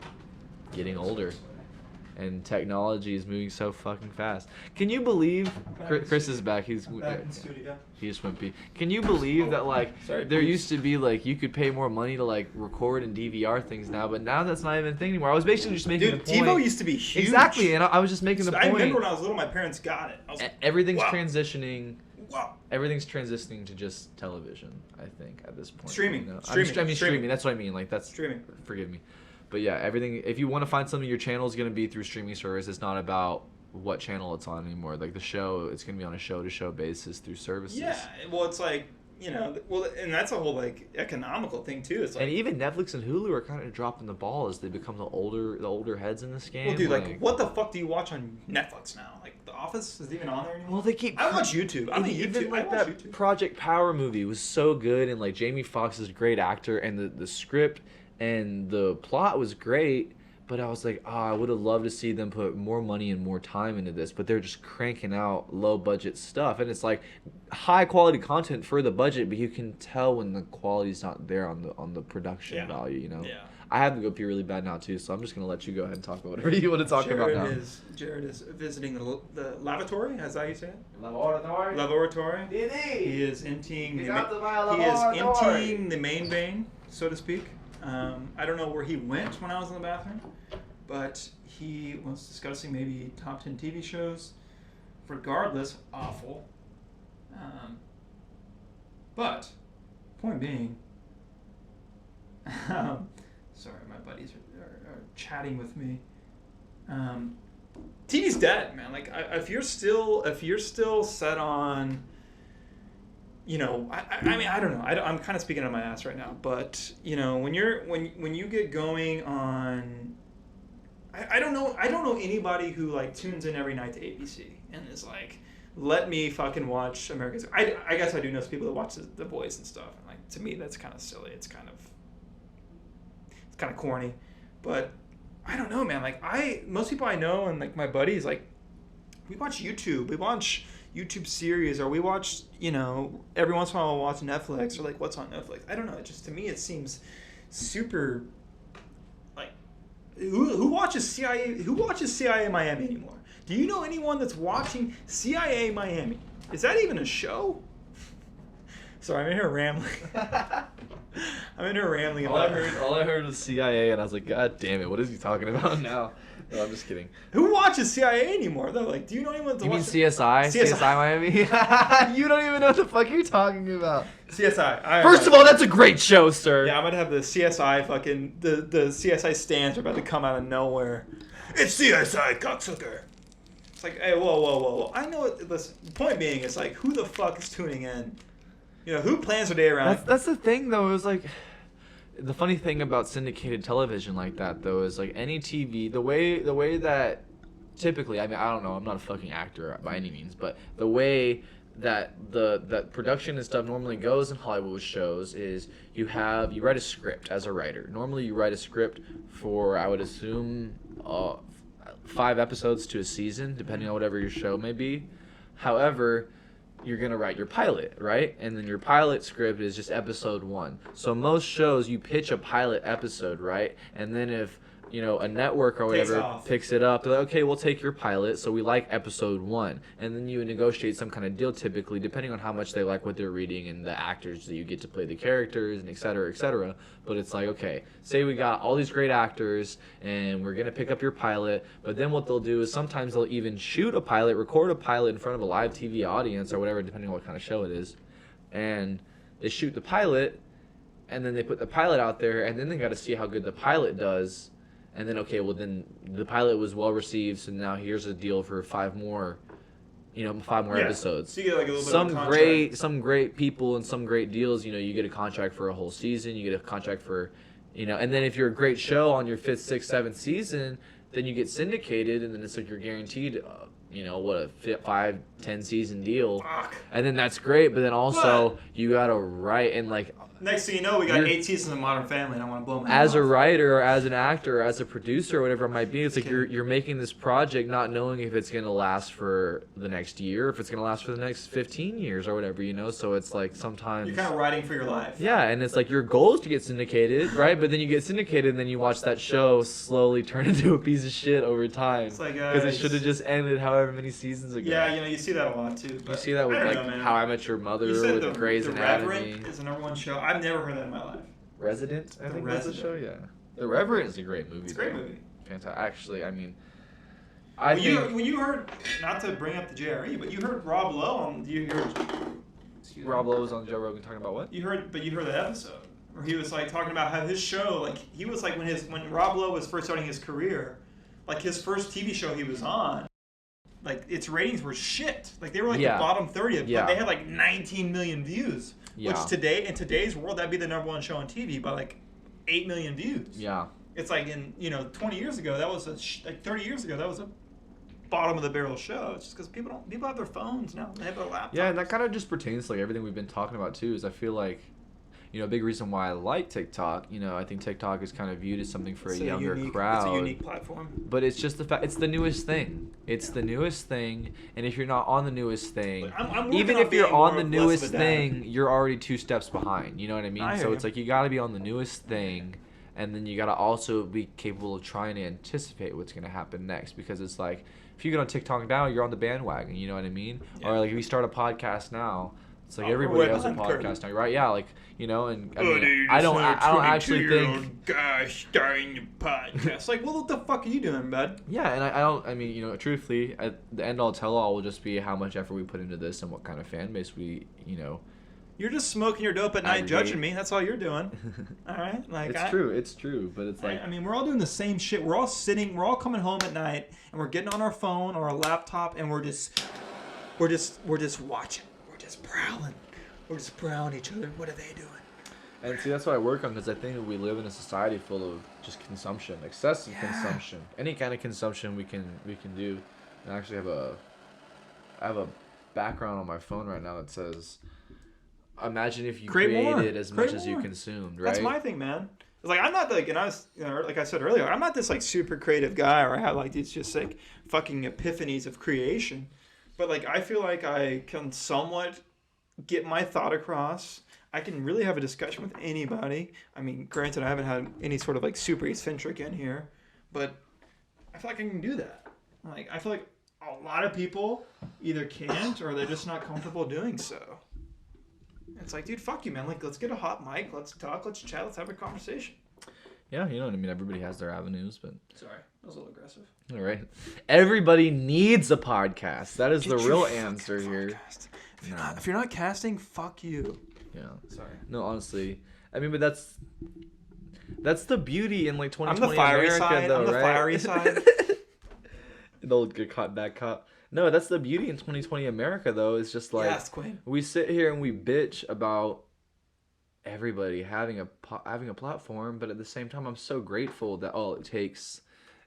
getting older. And technology is moving so fucking fast. Can you believe... Chris is back. He's back in studio. He just went pee. Can you believe that, like, there used to be, like, you could pay more money to, like, record and DVR things now, but now that's not even a thing anymore. I was basically just making the point. TiVo used to be huge. Exactly, and I was just making the point. I remember when I was little, my parents got it. I was like, everything's wow. transitioning... Wow. Everything's transitioning to just television, I think, at this point. Streaming. Streaming. That's what I mean. Like, that's... Streaming. Forgive me. But yeah, everything... If you want to find something, your channel is going to be through streaming service. It's not about what channel it's on anymore. Like, the show, it's going to be on a show-to-show basis through services. Yeah. Well, it's like... and that's a whole, like, economical thing, too. It's like, and even Netflix and Hulu are kind of dropping the ball as they become the older heads in this game. Well, dude, like, what the fuck do you watch on Netflix now? Like, The Office is it even on there anymore? Well, they keep... I watch YouTube. I'm a YouTube. Even, like, I watch that YouTube. Project Power movie was so good, and, like, Jamie Foxx is a great actor, and the script and the plot was great, but I was like, I would have loved to see them put more money and more time into this, but they're just cranking out low-budget stuff, and it's, like, high-quality content for the budget, but you can tell when the quality's not there on the production value, Yeah. I have to go pee really bad now, too, so I'm just going to let you go ahead and talk about whatever you want to talk about now. Jared is visiting the lavatory, is that how you say it? Laboratory? Lavatory. He is emptying the main vein, so to speak. I don't know where he went when I was in the bathroom, but he was discussing maybe top 10 TV shows. Regardless, awful. But, point being, sorry, my buddies are chatting with me. TV's dead, man. Like, if you're still set on, I mean, I don't know. I'm kind of speaking out of my ass right now, but when you get going on, I don't know anybody who like tunes in every night to ABC and is like, let me fucking watch America's. I guess I do know some people that watch The Voice and stuff, and like to me that's kind of silly. It's kind of corny, but I don't know, man. Like most people I know and like my buddies, like we watch YouTube. We watch YouTube series, or we watch, every once in a while we'll watch Netflix, or like what's on Netflix. I don't know. It just, to me, it seems super like who watches CIA Miami anymore? Do you know anyone that's watching CIA Miami? Is that even a show? Sorry, I'm in here rambling. All I heard was CIA, and I was like, God damn it, what is he talking about now? No, I'm just kidding. Who watches CIA anymore, though? Like, do you know anyone? You mean CSI? CSI Miami? You don't even know what the fuck you're talking about. CSI. First of all, that's a great show, sir. Yeah, I'm gonna have the CSI fucking the CSI stands are about to come out of nowhere. It's CSI, cocksucker. It's like, hey, whoa. I know it. The point being, it's like, who the fuck is tuning in? You know, who plans their day around? That's the thing, though. It was like, the funny thing about syndicated television like that, though, is like any TV, the way that typically, I mean, I don't know, I'm not a fucking actor by any means, but the way that that production and stuff normally goes in Hollywood shows is you write a script as a writer. Normally, you write a script for, I would assume, 5 episodes to a season, depending on whatever your show may be. However, you're going to write your pilot, right? And then your pilot script is just episode 1. So most shows, you pitch a pilot episode, right? And then if, you know, a network or whatever picks it up, they're like, okay, we'll take your pilot, so we like episode 1. And then you negotiate some kind of deal, typically, depending on how much they like what they're reading and the actors that you get to play the characters, and et cetera, et cetera. But it's like, okay, say we got all these great actors, and we're going to pick up your pilot, but then what they'll do is sometimes they'll even shoot a pilot, record a pilot in front of a live TV audience or whatever, depending on what kind of show it is. And they shoot the pilot, and then they put the pilot out there, and then they got to see how good the pilot does. And then, okay, well, then the pilot was well received, so now here's a deal for 5 more episodes. So you get like a little bit of a contract. Some great people and some great deals, you know, you get a contract for a whole season, you get a contract for, you know, and then if you're a great show on your 5th, 6th, 7th season, then you get syndicated, and then it's like you're guaranteed, you know, what, a 5, 10 season deal. Fuck. And then that's great, but then also you got to write and like... Next thing you know, we got 8 seasons of Modern Family, and I want to blow my As head a off. writer, or as an actor, or as a producer, or whatever it might be, it's like you're making this project not knowing if it's going to last for the next year, if it's going to last for the next 15 years, or whatever, you know? So it's like sometimes... You're kind of writing for your life. Yeah, and it's like your goal is to get syndicated, right? But then you get syndicated, and then you watch that show slowly turn into a piece of shit over time. It's like... Because it should have just ended however many seasons ago. Yeah, you know, you see that a lot, too. You see that with, like, How I Met Your Mother, with Grey's Anatomy. Reverend is the #1 show. I've never heard that in my life. Resident, I think that's the show, Resident. yeah. The Reverend is a great movie. It's a great movie. Fantastic. Actually, I mean, when you heard, not to bring up the JRE, but you heard Rob Lowe on, Rob Lowe was on Joe Rogan talking about what? You heard that episode where he was like talking about how his show, like he was like when Rob Lowe was first starting his career, like his first TV show he was on, like its ratings were shit. Like they were like the bottom 30, but they had like 19 million views. Yeah. Which in today's world, that'd be the #1 show on TV by like 8 million views. Yeah. It's like 20 years ago, that was like 30 years ago, that was a bottom of the barrel show. It's just because people have their phones now. They have their laptops. Yeah, and that kind of just pertains to like everything we've been talking about too. Is I feel like, you know, a big reason why I like TikTok. You know, I think TikTok is kind of viewed as something for a younger crowd. It's a unique platform. But it's just the fact it's the newest thing. It's the newest thing, and if you're not on the newest thing, even if you're on the newest thing, you're already 2 steps behind. You know what I mean? So it's like you got to be on the newest thing, and then you got to also be capable of trying to anticipate what's going to happen next. Because it's like if you get on TikTok now, you're on the bandwagon. You know what I mean? Yeah. Or like if you start a podcast now. It's like everybody has a podcast now, right? Yeah, like, you know, and I mean, I don't actually think guy starting a podcast. Like, well, what the fuck are you doing, bud? Yeah, and I mean, you know, truthfully, at the end all tell all will just be how much effort we put into this and what kind of fan base we, you know. You're just smoking your dope at night, judging me. That's all you're doing. All right, like it's true, but it's like I mean, we're all doing the same shit. We're all coming home at night, and we're getting on our phone or our laptop, and we're just watching. Just prowling. We're just prowling each other. What are they doing? And see, that's what I work on, because I think we live in a society full of just consumption, excessive consumption. Any kind of consumption we can do. And I actually have a background on my phone right now that says, "Imagine if you created as much as you consumed." Right? That's my thing, man. It's like I'm not like, and I was, you know, like I said earlier, I'm not this like super creative guy, or I have like these just like fucking epiphanies of creation. But like I feel like I can somewhat get my thought across. I can really have a discussion with anybody. I mean, granted, I haven't had any sort of like super eccentric in here, but I feel like I can do that. Like, I feel like a lot of people either can't or they're just not comfortable doing so. It's like, dude, fuck you, man. Like, let's get a hot mic. Let's talk. Let's chat. Let's have a conversation. Yeah, you know what I mean. Everybody has their avenues, but Sorry, that was a little aggressive. all right. Everybody needs a podcast. That is the real answer here. If you're not casting, fuck you. Yeah. Sorry. No, honestly, I mean, but that's the beauty in like 2020 I'm the fiery America, side. though, I'm the right? fiery side. They'll get caught, bad cop. No, that's the beauty in 2020 America, though. It's just like Yes, Quinn. we sit here and we bitch about everybody having a platform, but at the same time, I'm so grateful that all it takes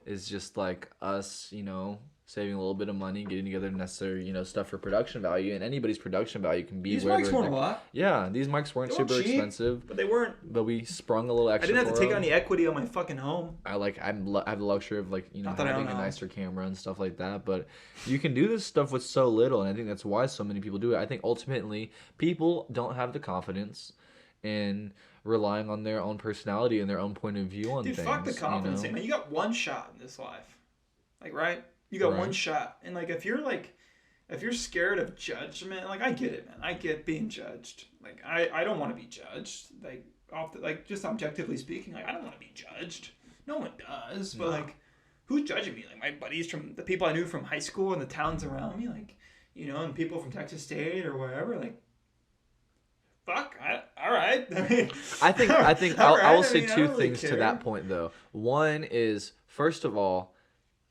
is just like us, you know, saving a little bit of money, getting together necessary, you know, stuff for production value, and anybody's production value can be These wherever. mics weren't a lot. Yeah, these mics weren't They super weren't cheap, expensive, but they weren't. but we sprung a little I extra. didn't have to for take them. on the equity on my fucking home. I have the luxury of like, you know, Not that I having don't a know. nicer camera and stuff like that, but you can do this stuff with so little, and I think that's why so many people do it. I think ultimately people don't have the confidence in relying on their own personality and their own point of view on Dude, things. fuck the confidence, you know? man. You got one shot in this life, like, right? You got one Right. shot, and like, if you're scared of judgment, like, I get it, man. I get being judged. Like, I don't want to be judged. Like, just objectively speaking, like, I don't want to be judged. No one does, but like, who's judging me? Like, my buddies from the people I knew from high school and the towns around me, like, you know, and people from Texas State or wherever, like. Fuck, all right. I think all I will right. say I two don't really things to care. that point though. One is, first of all,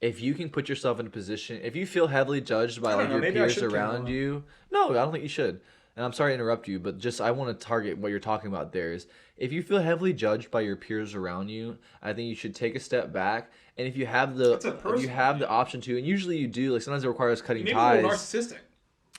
if you can put yourself in a position, if you feel heavily judged by I don't like know, your maybe I peers should care around more. you, no, I don't think you should. And I'm sorry to interrupt you, but just I want to target what you're talking about there is if you feel heavily judged by your peers around you, I think you should take a step back. And if you have the option to, and usually you do, like sometimes it requires cutting Maybe ties. a little narcissistic.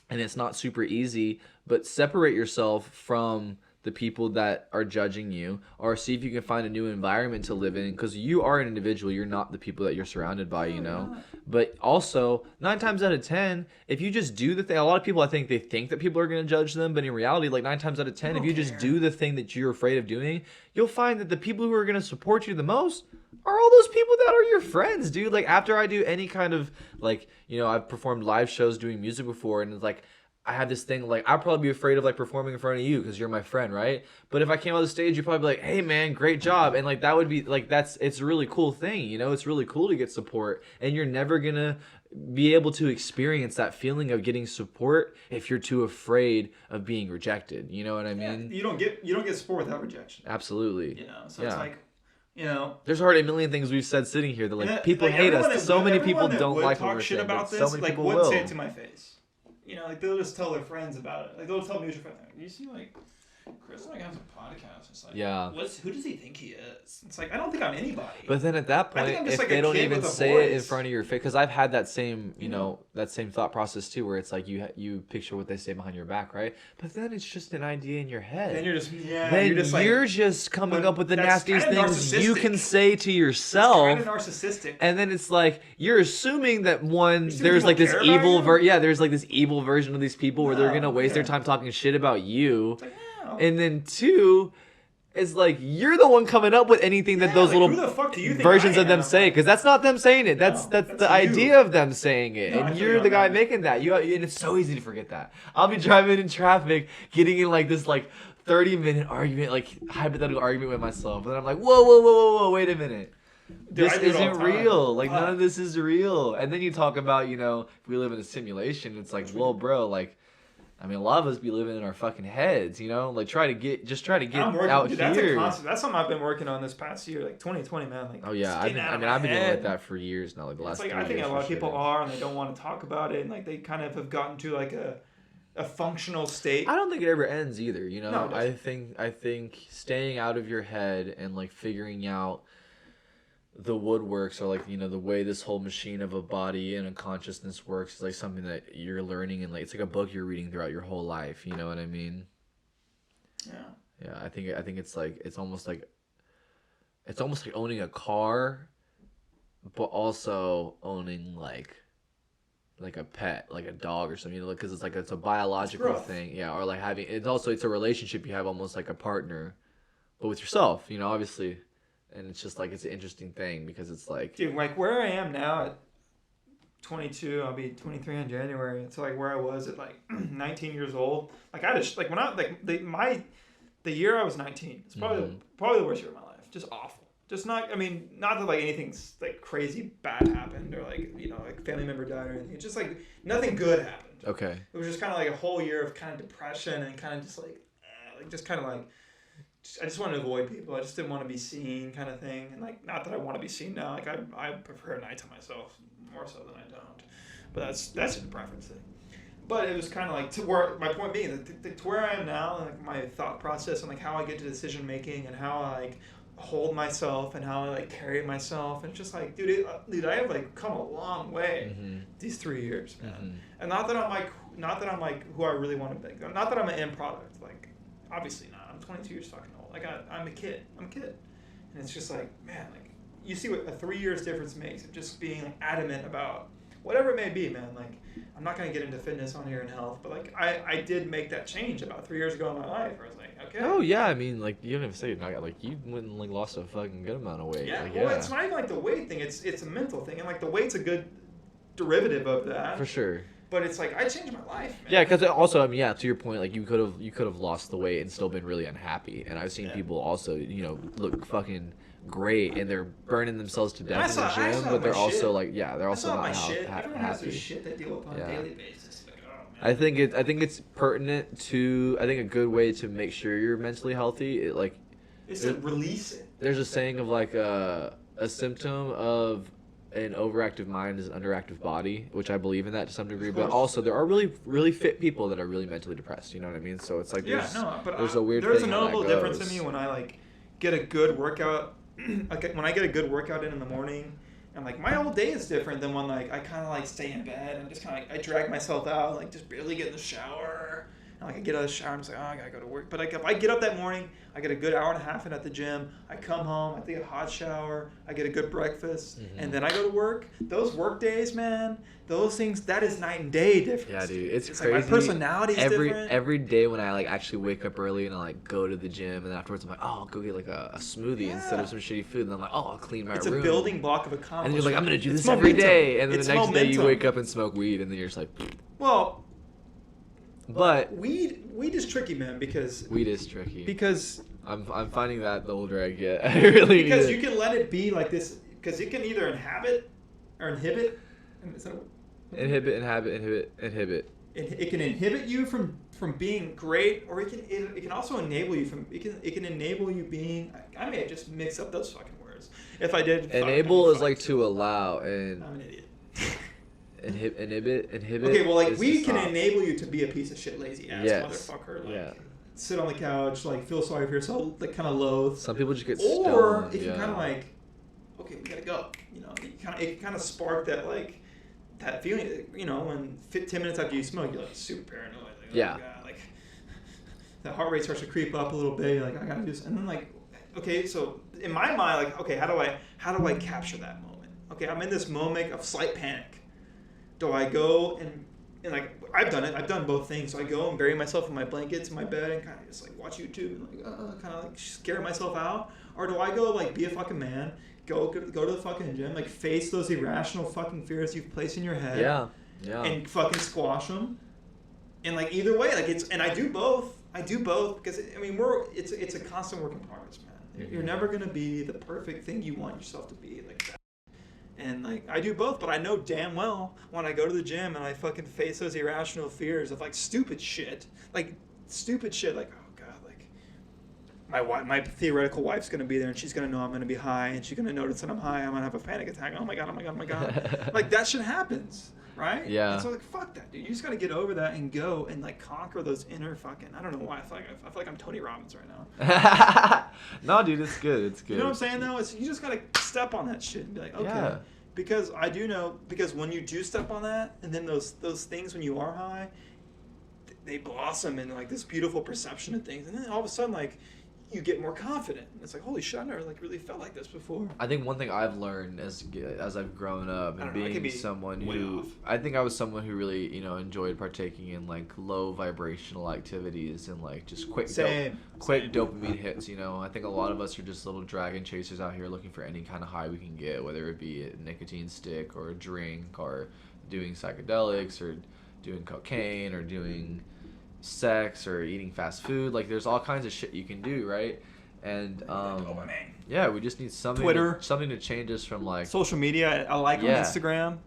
And it's not super easy, but separate yourself from the people that are judging you, or see if you can find a new environment to live in, because you are an individual. You're not the people that you're surrounded by, you know. But also, 9 times out of 10, if you just do the thing, a lot of people, I think they think that people are going to judge them, but in reality, like 9 times out of 10, if you just do the thing that you're afraid of doing, you'll find that the people who are going to support you the most are all those people that are your friends, dude. Like, after I do any kind of, like, you know, I've performed live shows doing music before, and it's like, I have this thing, like, I'd probably be afraid of, like, performing in front of you because you're my friend, right? But if I came on the stage, you'd probably be like, hey, man, great job. And, like, that would be, like, it's a really cool thing, you know? It's really cool to get support. And you're never going to be able to experience that feeling of getting support if you're too afraid of being rejected. You know what I mean? Yeah, you don't get support without rejection. Absolutely. You know, so it's like, you know. There's already a million things we've said sitting here that, like, people like, hate everyone us. that So would- many everyone people that don't would like talk what we're shit saying, but about this, so many like, people wouldn't will. say it to my face. You know, like, they'll just tell their friends about it. Like, they'll tell mutual friends, like, you see, like, Chris like has a podcast. It's like, Yeah. who does he think he is? It's like, I don't think I'm anybody. But then at that I think point, I'm just if like they a don't kid even with a say it in voice. front of your face, because I've had that same, you know, that same thought process too, where it's like you picture what they say behind your back, right? But then it's just an idea in your head. then you're just You're just coming but up with the that's nastiest kinda things you narcissistic. can say to It's yourself. kind of narcissistic. And then it's like you're assuming that assuming there's like this people care about you? there's like this evil version of these people where they're No, gonna waste their yeah. time talking shit about you. It's like, no. And then 2, it's like you're the one coming up with anything that Yeah, those like, little who the fuck do you think versions I of them am? say, because that's not them saying it. That's that's the you. idea of them saying it, No, I and feel you're you the on guy that. making that. And it's so easy to forget that. I'll be driving in traffic, getting in like this like 30-minute argument, like hypothetical argument with myself, and then I'm like, whoa, wait a minute. Dude, This I do it all isn't the time. real. Like, none Fuck. of this is real. And then you talk about, you know, if we live in a simulation, it's like, well, bro, like, I mean, a lot of us be living in our fucking heads, you know? Like, try to get I'm working, out dude, here. That's a constant. That's something I've been working on this past year, like 2020, man. Like, Oh, yeah. just I've getting been, out I of mean, my I've been dealing head. with that for years now, like the last It's like 3 I think years a lot for of people sure. are, and they don't want to talk about it, and like they kind of have gotten to like a functional state. I don't think it ever ends either, you know? No, it I think staying out of your head and, like, figuring out the woodworks, or like, you know, the way this whole machine of a body and a consciousness works is like something that you're learning, and like it's like a book you're reading throughout your whole life, you know what I mean? Yeah. I think it's like it's almost like owning a car, but also owning like like a pet, like a dog or something, you know, because it's like it's a biological growth. thing, yeah, or like having it's a relationship you have almost like a partner, but with yourself, you know, obviously, and it's just like it's an interesting thing because it's like, Dude, like where I am now at 22, I'll be 23 in January. It's like where I was at like 19 years old. Like I just like when I like the year I was 19. It's probably the worst year of my life. Just awful. Just not. I mean, not that like anything's like crazy bad happened or like like family member died or anything. It's just like nothing good happened. okay, It was just kind of like a whole year of kind of depression and kind of just like just kind of like. I just wanted to avoid people. I just didn't want to be seen, kind of thing. And like, not that I want to be seen now. Like I prefer a night to myself more so than I don't. But that's just a preference thing. But it was kind of like to where my point being that to where I am now, and like my thought process and like how I get to decision making and how I like hold myself and how I like carry myself, and it's just like, dude, I have like come a long way these 3 years, man. And not that I'm like who I really want to be. Not that I'm an end product. Like, obviously not. I'm 22 years fucking old. Like I'm a kid. And it's just like, man, like you see what a 3 years difference makes of just being like, adamant about whatever it may be, man. Like I'm not gonna get into fitness on here and health, but like I did make that change about 3 years ago in my life. Where I was like, okay. Oh yeah, I mean, like you don't even say you're not like you went and like lost a fucking good amount of weight. Yeah, like, well, it's not even like the weight thing. It's a mental thing, and like the weight's a good derivative of that. For sure. But it's like I changed my life, man. Yeah, because also, I mean, yeah, to your point, like you could have lost the weight and still been really unhappy. And I've seen people also, you know, look fucking great and they're burning themselves to death in the gym, but they're also like, yeah, they're also not Everyone has their happy. shit they deal with on a daily basis. Like, oh, man. I think it's pertinent to, I think a good way to make sure you're mentally healthy, is to release it. There's a saying of like a symptom of an overactive mind is an underactive body, which I believe in that to some degree. But also, there are really, really fit people that are really mentally depressed. You know what I mean? So it's like there's a weird. There's a thing notable difference in me when I like get a good workout. Like when I get a good workout in the morning, and like my whole day is different than when like I kind of like stay in bed and just kind of I drag myself out, like just barely get in the shower. And like I get out of the shower, I'm just like, oh, I gotta go to work. But like if I get up that morning, I get a good hour and a half in at the gym. I come home, I take a hot shower, I get a good breakfast, and then I go to work. Those work days, man, those things, that is night and day difference. Yeah, dude, it's crazy. Like my personality is different. Every day when I like actually wake up early and I like go to the gym, and afterwards I'm like, oh, I'll go get like a smoothie instead of some shitty food, and I'm like, oh, I'll clean my room. It's a building block of accomplishment. And you're like, I'm gonna do this every day, and then the next day you wake up and smoke weed, and then you're just like, well. But weed is tricky, man, because weed is tricky. Because I'm finding that the older I get, I really because you can let it be like this, because it can either inhibit. It can inhibit you from being great, or it can also enable you from it can enable you being. I may have just mixed up those fucking words. If I did, enable is like to allow, and I'm an idiot. Inhibit. Okay, well, like we can enable you to be a piece of shit, lazy ass motherfucker. Like, sit on the couch, like feel sorry for yourself, like kind of loathe. Some people just get stoned. Or if you kind of like, okay, we gotta go. You know, it kind of spark that like that feeling. You know, when 10 minutes after you smoke, you're like super paranoid. Like, oh my God, like the heart rate starts to creep up a little bit. You're like, I gotta do this, and then like, okay, so in my mind, like, okay, how do I capture that moment? Okay, I'm in this moment of slight panic. Do I go and like I've done it. I've done both things. So I go and bury myself in my blankets in my bed and kind of just like watch YouTube and like kind of like scare myself out, or do I go like be a fucking man, go to the fucking gym, like face those irrational fucking fears you've placed in your head, and fucking squash them, and like either way, like and I do both. Because I mean it's a constant work in progress, man. You're never gonna be the perfect thing you want yourself to be like that. And like I do both, but I know damn well when I go to the gym and I fucking face those irrational fears of like stupid shit, like oh God, like my theoretical wife's gonna be there and she's gonna know I'm gonna be high and she's gonna notice that I'm high. I'm gonna have a panic attack. Oh my God. Like that shit happens, right? Yeah. And so like fuck that, dude. You just gotta get over that and go and like conquer those inner fucking. I don't know why I feel like I'm Tony Robbins right now. No, dude, it's good. It's good. You know what I'm saying though? You just gotta step on that shit and be like, okay. Yeah. Because I do know, because when you do step on that, and then those things when you are high, they blossom in like this beautiful perception of things, and then all of a sudden like you get more confident. And it's like, holy shit, I never like really felt like this before. I think one thing I've learned as I've grown up and being someone who I think I was someone who really enjoyed partaking in like low vibrational activities and like just quick dopamine hits. I think a lot of us are just little dragon chasers out here looking for any kind of high we can get, whether it be a nicotine stick or a drink or doing psychedelics or doing cocaine or doing sex or eating fast food. Like there's all kinds of shit you can do, right? And yeah, we just need something something to change us from like social media. I like on Instagram.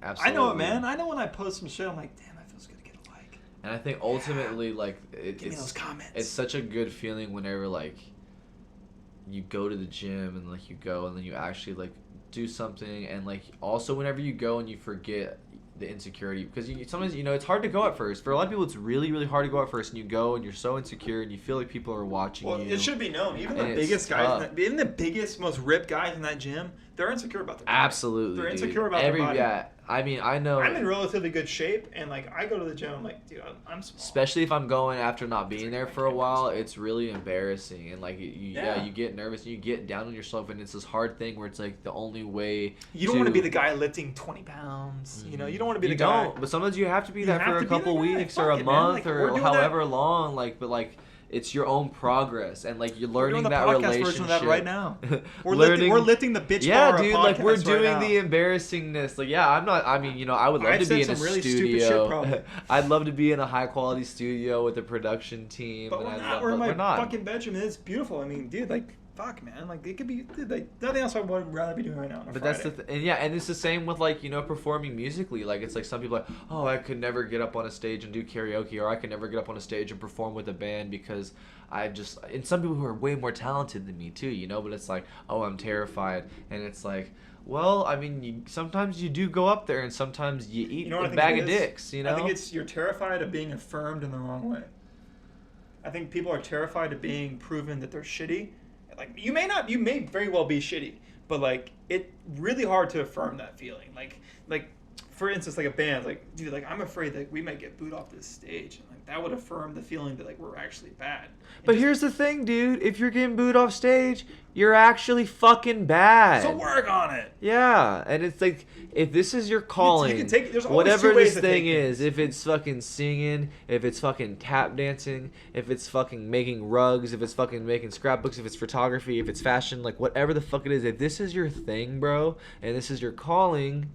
Absolutely. I know it, man. I know when I post some shit, I'm like, damn, that feels good to get a like. And I think ultimately like give me those comments. It's such a good feeling whenever like you go to the gym and like you go and then you actually like do something, and like also whenever you go and you forget the insecurity, because sometimes it's hard to go at first. For a lot of people it's really, really hard to go at first, and you go and you're so insecure and you feel like people are watching you. It should be known, even the biggest guys, even the biggest, most ripped guys in that gym, they're insecure about their body. Absolutely, they're insecure about their body. Yeah, I mean, I know I'm in relatively good shape, and like I go to the gym, I'm like, dude, I'm small. Especially if I'm going after not being there for a while, it's really embarrassing, and like you get nervous and you get down on yourself, and it's this hard thing where it's like the only way you don't want to be the guy lifting 20 pounds. You don't want to be the guy. But sometimes you have to be that for a couple weeks or a month or however long. But it's your own progress, and like you're learning that relationship. We're doing the podcast version of that right now. We're lifting the bitch bar. Yeah, dude, like we're doing the embarrassingness. Like, yeah, I'm not. I mean, I would love to be in a studio. I'd love to be in a high quality studio with a production team. But we're in my fucking bedroom. It's beautiful. I mean, dude, like. Fuck, man, like it could be like nothing else I would rather be doing right now on a Friday. That's and it's the same with like performing musically. Like it's like some people are like, oh, I could never get up on a stage and do karaoke, or I could never get up on a stage and perform with a band because and some people who are way more talented than me too, but it's like, oh, I'm terrified, and it's like, well, I mean, sometimes you do go up there, and sometimes you eat a bag of dicks. I think you're terrified of being affirmed in the wrong way. I think people are terrified of being proven that they're shitty. Like you may very well be shitty, but like it's really hard to affirm that feeling. Like for instance, like a band, like dude, like I'm afraid that we might get booed off this stage, and like that would affirm the feeling that like we're actually bad. But here's the thing, dude. If you're getting booed off stage, you're actually fucking bad. So work on it. Yeah, and it's like if this is your calling, you can take, whatever this thing is, if it's fucking singing, if it's fucking tap dancing, if it's fucking making rugs, if it's fucking making scrapbooks, if it's photography, if it's fashion, like whatever the fuck it is, if this is your thing, bro, and this is your calling,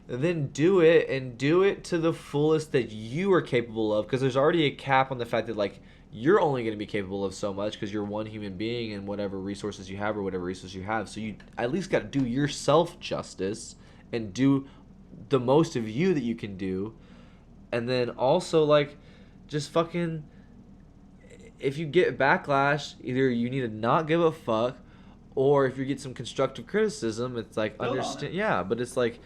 then do it, and do it to the fullest that you are capable of, because there's already a cap on the fact that like you're only going to be capable of so much because you're one human being and whatever resources you have or whatever resources you have. So you at least got to do yourself justice and do the most of you that you can do. And then also like just fucking, if you get backlash, either you need to not give a fuck, or if you get some constructive criticism, it's like understand. Yeah, but it's like,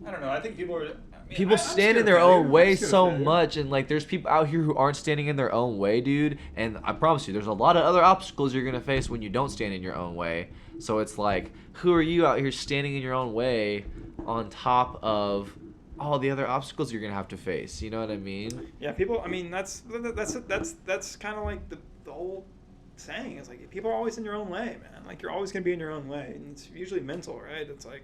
I don't know. I think people are. People stand in their own way so much, and like there's people out here who aren't standing in their own way, dude, and I promise you there's a lot of other obstacles you're gonna face when you don't stand in your own way. So it's like, who are you out here standing in your own way on top of all the other obstacles you're gonna have to face? You know what I mean? Yeah, people, I mean, that's kind of like the whole saying is like, people are always in your own way, man. Like you're always gonna be in your own way, and it's usually mental, right? It's like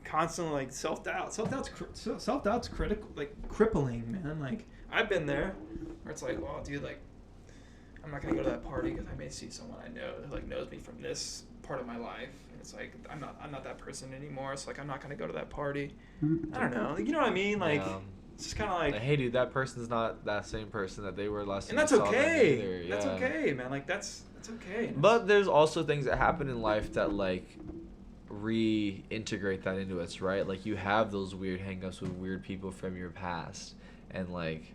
constantly like self-doubt's critical, like crippling, man. Like I've been there where it's like, well, dude, like I'm not gonna go to that party because I may see someone I know who like knows me from this part of my life, and it's like I'm not that person anymore, so like I'm not gonna go to that party. I don't know, you know what I mean? Like it's just kind of like, hey dude, that person's not that same person that they were last time. And that's okay. Yeah. That's okay, man. Like that's okay. But there's also things that happen in life that like reintegrate that into us, right? Like you have those weird hangups with weird people from your past, and like,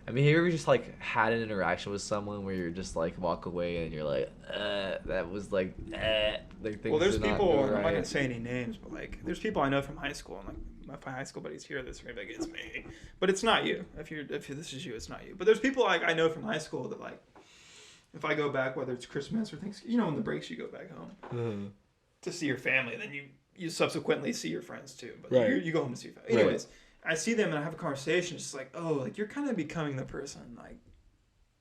I mean, have you ever just like had an interaction with someone where you're just like walk away and you're like, that was like things. Well, there's people. Right. I'm not gonna say any names, but like, there's people I know from high school, and like my high school buddies hear this, maybe like it's me, but it's not you. If this is you, it's not you. But there's people like I know from high school that like, if I go back, whether it's Christmas or things, on the breaks you go back home. To see your family, then you subsequently see your friends too. But right. you go home to see your family. Anyways, I see them and I have a conversation. It's like, oh, like you're kind of becoming the person like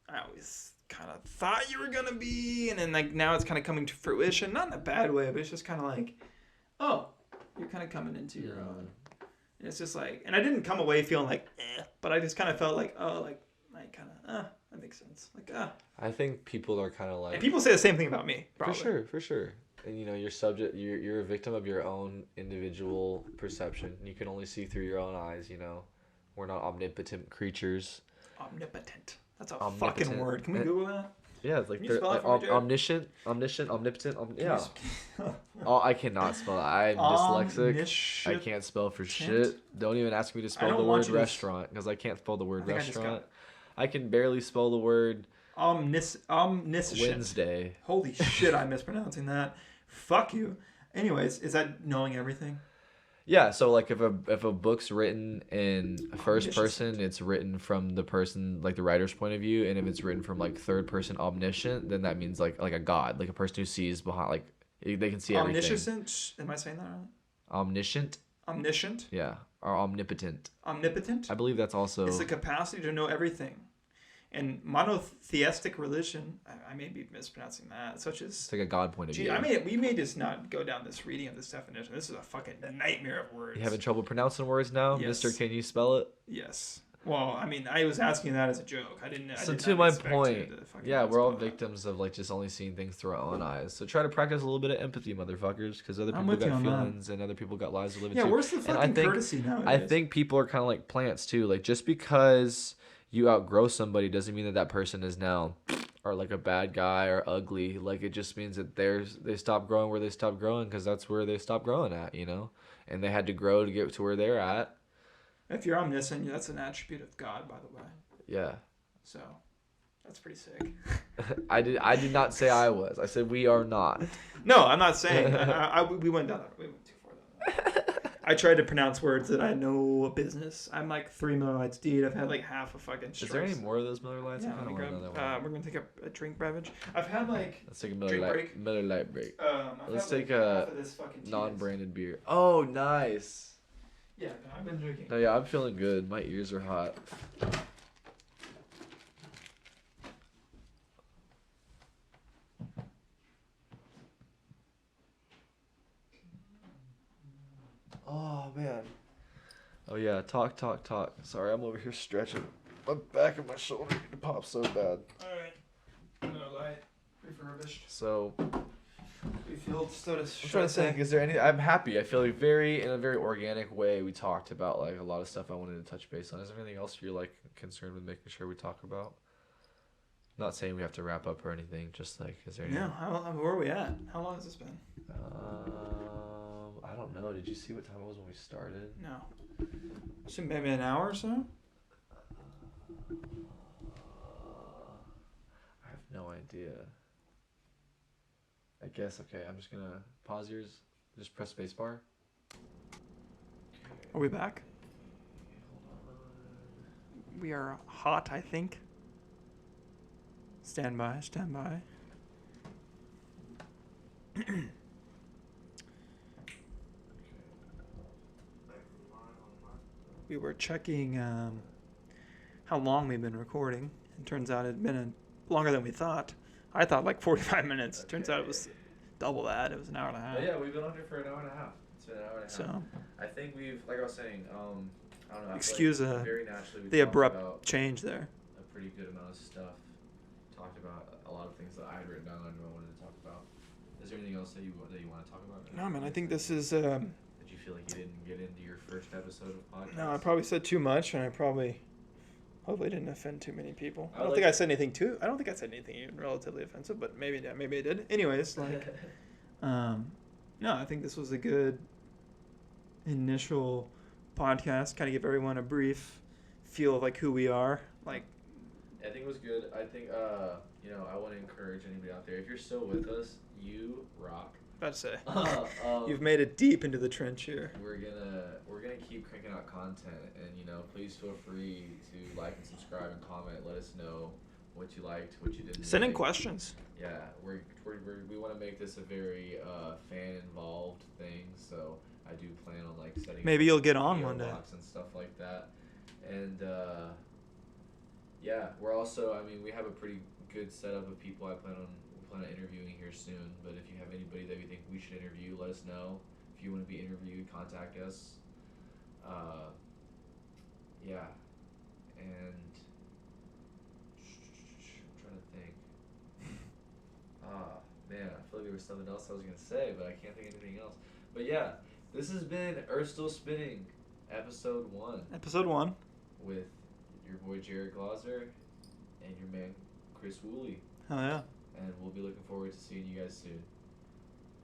I always kind of thought you were gonna be, and then like now it's kind of coming to fruition, not in a bad way, but it's just kind of like, oh, you're kind of coming into your own. And it's just like, and I didn't come away feeling like, but I just kind of felt like, oh, like kind of, that makes sense. Like, I think people are kind of like. And people say the same thing about me, probably. For sure. And you know, you're a victim of your own individual perception. You can only see through your own eyes, you know. We're not omnipotent creatures. Omnipotent. That's a fucking word. Can we Google that? Yeah, it's like, omniscient, omnipotent. Yeah. I cannot spell that. I'm dyslexic. I can't spell for shit. Don't even ask me to spell the word restaurant because I can't spell the word restaurant. I can barely spell the word omniscient. Wednesday. Holy shit, I'm mispronouncing that. Fuck you. Anyways, is that knowing everything? Yeah, so like if a book's written in first person, it's written from the person, like the writer's point of view, and if it's written from like third person omniscient, then that means like a god, like a person who sees behind, like they can see everything. Omniscient? Am I saying that right? Omniscient? Omniscient? Yeah, or omnipotent. Omnipotent? I believe that's also. It's the capacity to know everything. And monotheistic religion, I may be mispronouncing that, such as... It's like a God point of view. We may just not go down this reading of this definition. This is a fucking nightmare of words. You having trouble pronouncing words now? Yes. Mr., can you spell it? Yes. Well, I mean, I was asking that as a joke. I didn't. So to my point, yeah, we're all victims of like just only seeing things through our own eyes. So try to practice a little bit of empathy, motherfuckers, because other people got feelings and other people got lives to live. Yeah, where's the fucking courtesy nowadays? I think people are kind of like plants too. Like just because you outgrow somebody doesn't mean that person is now or like a bad guy or ugly. Like it just means that they stop growing where they stopped growing because that's where they stopped growing at, you know, and they had to grow to get to where they're at. If you're omniscient, that's an attribute of God, by the way. Yeah. So, that's pretty sick. I did not say I was. I said we are not. No, I'm not saying. We went down that. We went too far down that. I tried to pronounce words that I know a business. I'm like 3 Miller Lights deep. I've had like half a fucking strikes. Is there any more of those Miller Lights? Yeah, we're going to take a drink beverage. I've had like... Let's take a Miller Light break. Let's take a non-branded beer. Oh, nice. Yeah, no, I've been drinking. No, yeah, I'm feeling good. My ears are hot. Oh, man. Oh, yeah, talk. Sorry, I'm over here stretching. My back and my shoulder need to pop so bad. Alright. No light. Refurbished. So... I'm trying to think, is there any... I'm happy. I feel like in a very organic way, we talked about like a lot of stuff I wanted to touch base on. Is there anything else you're like concerned with making sure we talk about? Not saying we have to wrap up or anything, just like, is there any... Yeah, where are we at? How long has this been? I don't know. Did you see what time it was when we started? No. So maybe an hour or so? I have no idea. I guess, okay, I'm just going to pause yours. Just press spacebar. Are we back? We are hot, I think. Stand by. We were checking how long we've been recording. It turns out it had been longer than we thought. I thought like 45 minutes. Okay. Turns out it was double that. It was an hour and a half. Oh, yeah, we've been on here for an hour and a half. It's been an hour and a half. So, I think we've, like I was saying, I don't know. Excuse like very naturally the abrupt change there. A pretty good amount of stuff. Talked about a lot of things that I had written down and I wanted to talk about. Is there anything else that you want to talk about? No, man. I think this is. Did you feel like you didn't get into your first episode of podcast? No, I probably said too much, and I hopefully didn't offend too many people. I don't think I said anything even relatively offensive, but maybe I did. Anyways, like, no, I think this was a good initial podcast. Kind of give everyone a brief feel of like who we are. Like, I think it was good. I think I want to encourage anybody out there. If you're still with us, you rock. About to say, you've made it deep into the trench here. We're gonna keep cranking out content, and please feel free to like and subscribe and comment. Let us know what you liked, what you didn't. Send in questions. Yeah, we want to make this a very fan involved thing. So I do plan on like setting. Maybe you'll get on one day. And stuff like that, and yeah, we're also. I mean, we have a pretty good setup of people I plan on interviewing here soon. But if you have anybody that you think we should interview, let us know. If you want to be interviewed, contact us. Yeah, and I'm trying to think. Man, I feel like there was something else I was gonna say, but I can't think of anything else. But yeah, this has been Earth Still Spinning, episode 1. Episode 1. With your boy Jarrod Glaser and your man Chris Wooley. Oh yeah. And we'll be looking forward to seeing you guys soon.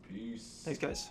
Peace. Thanks, guys.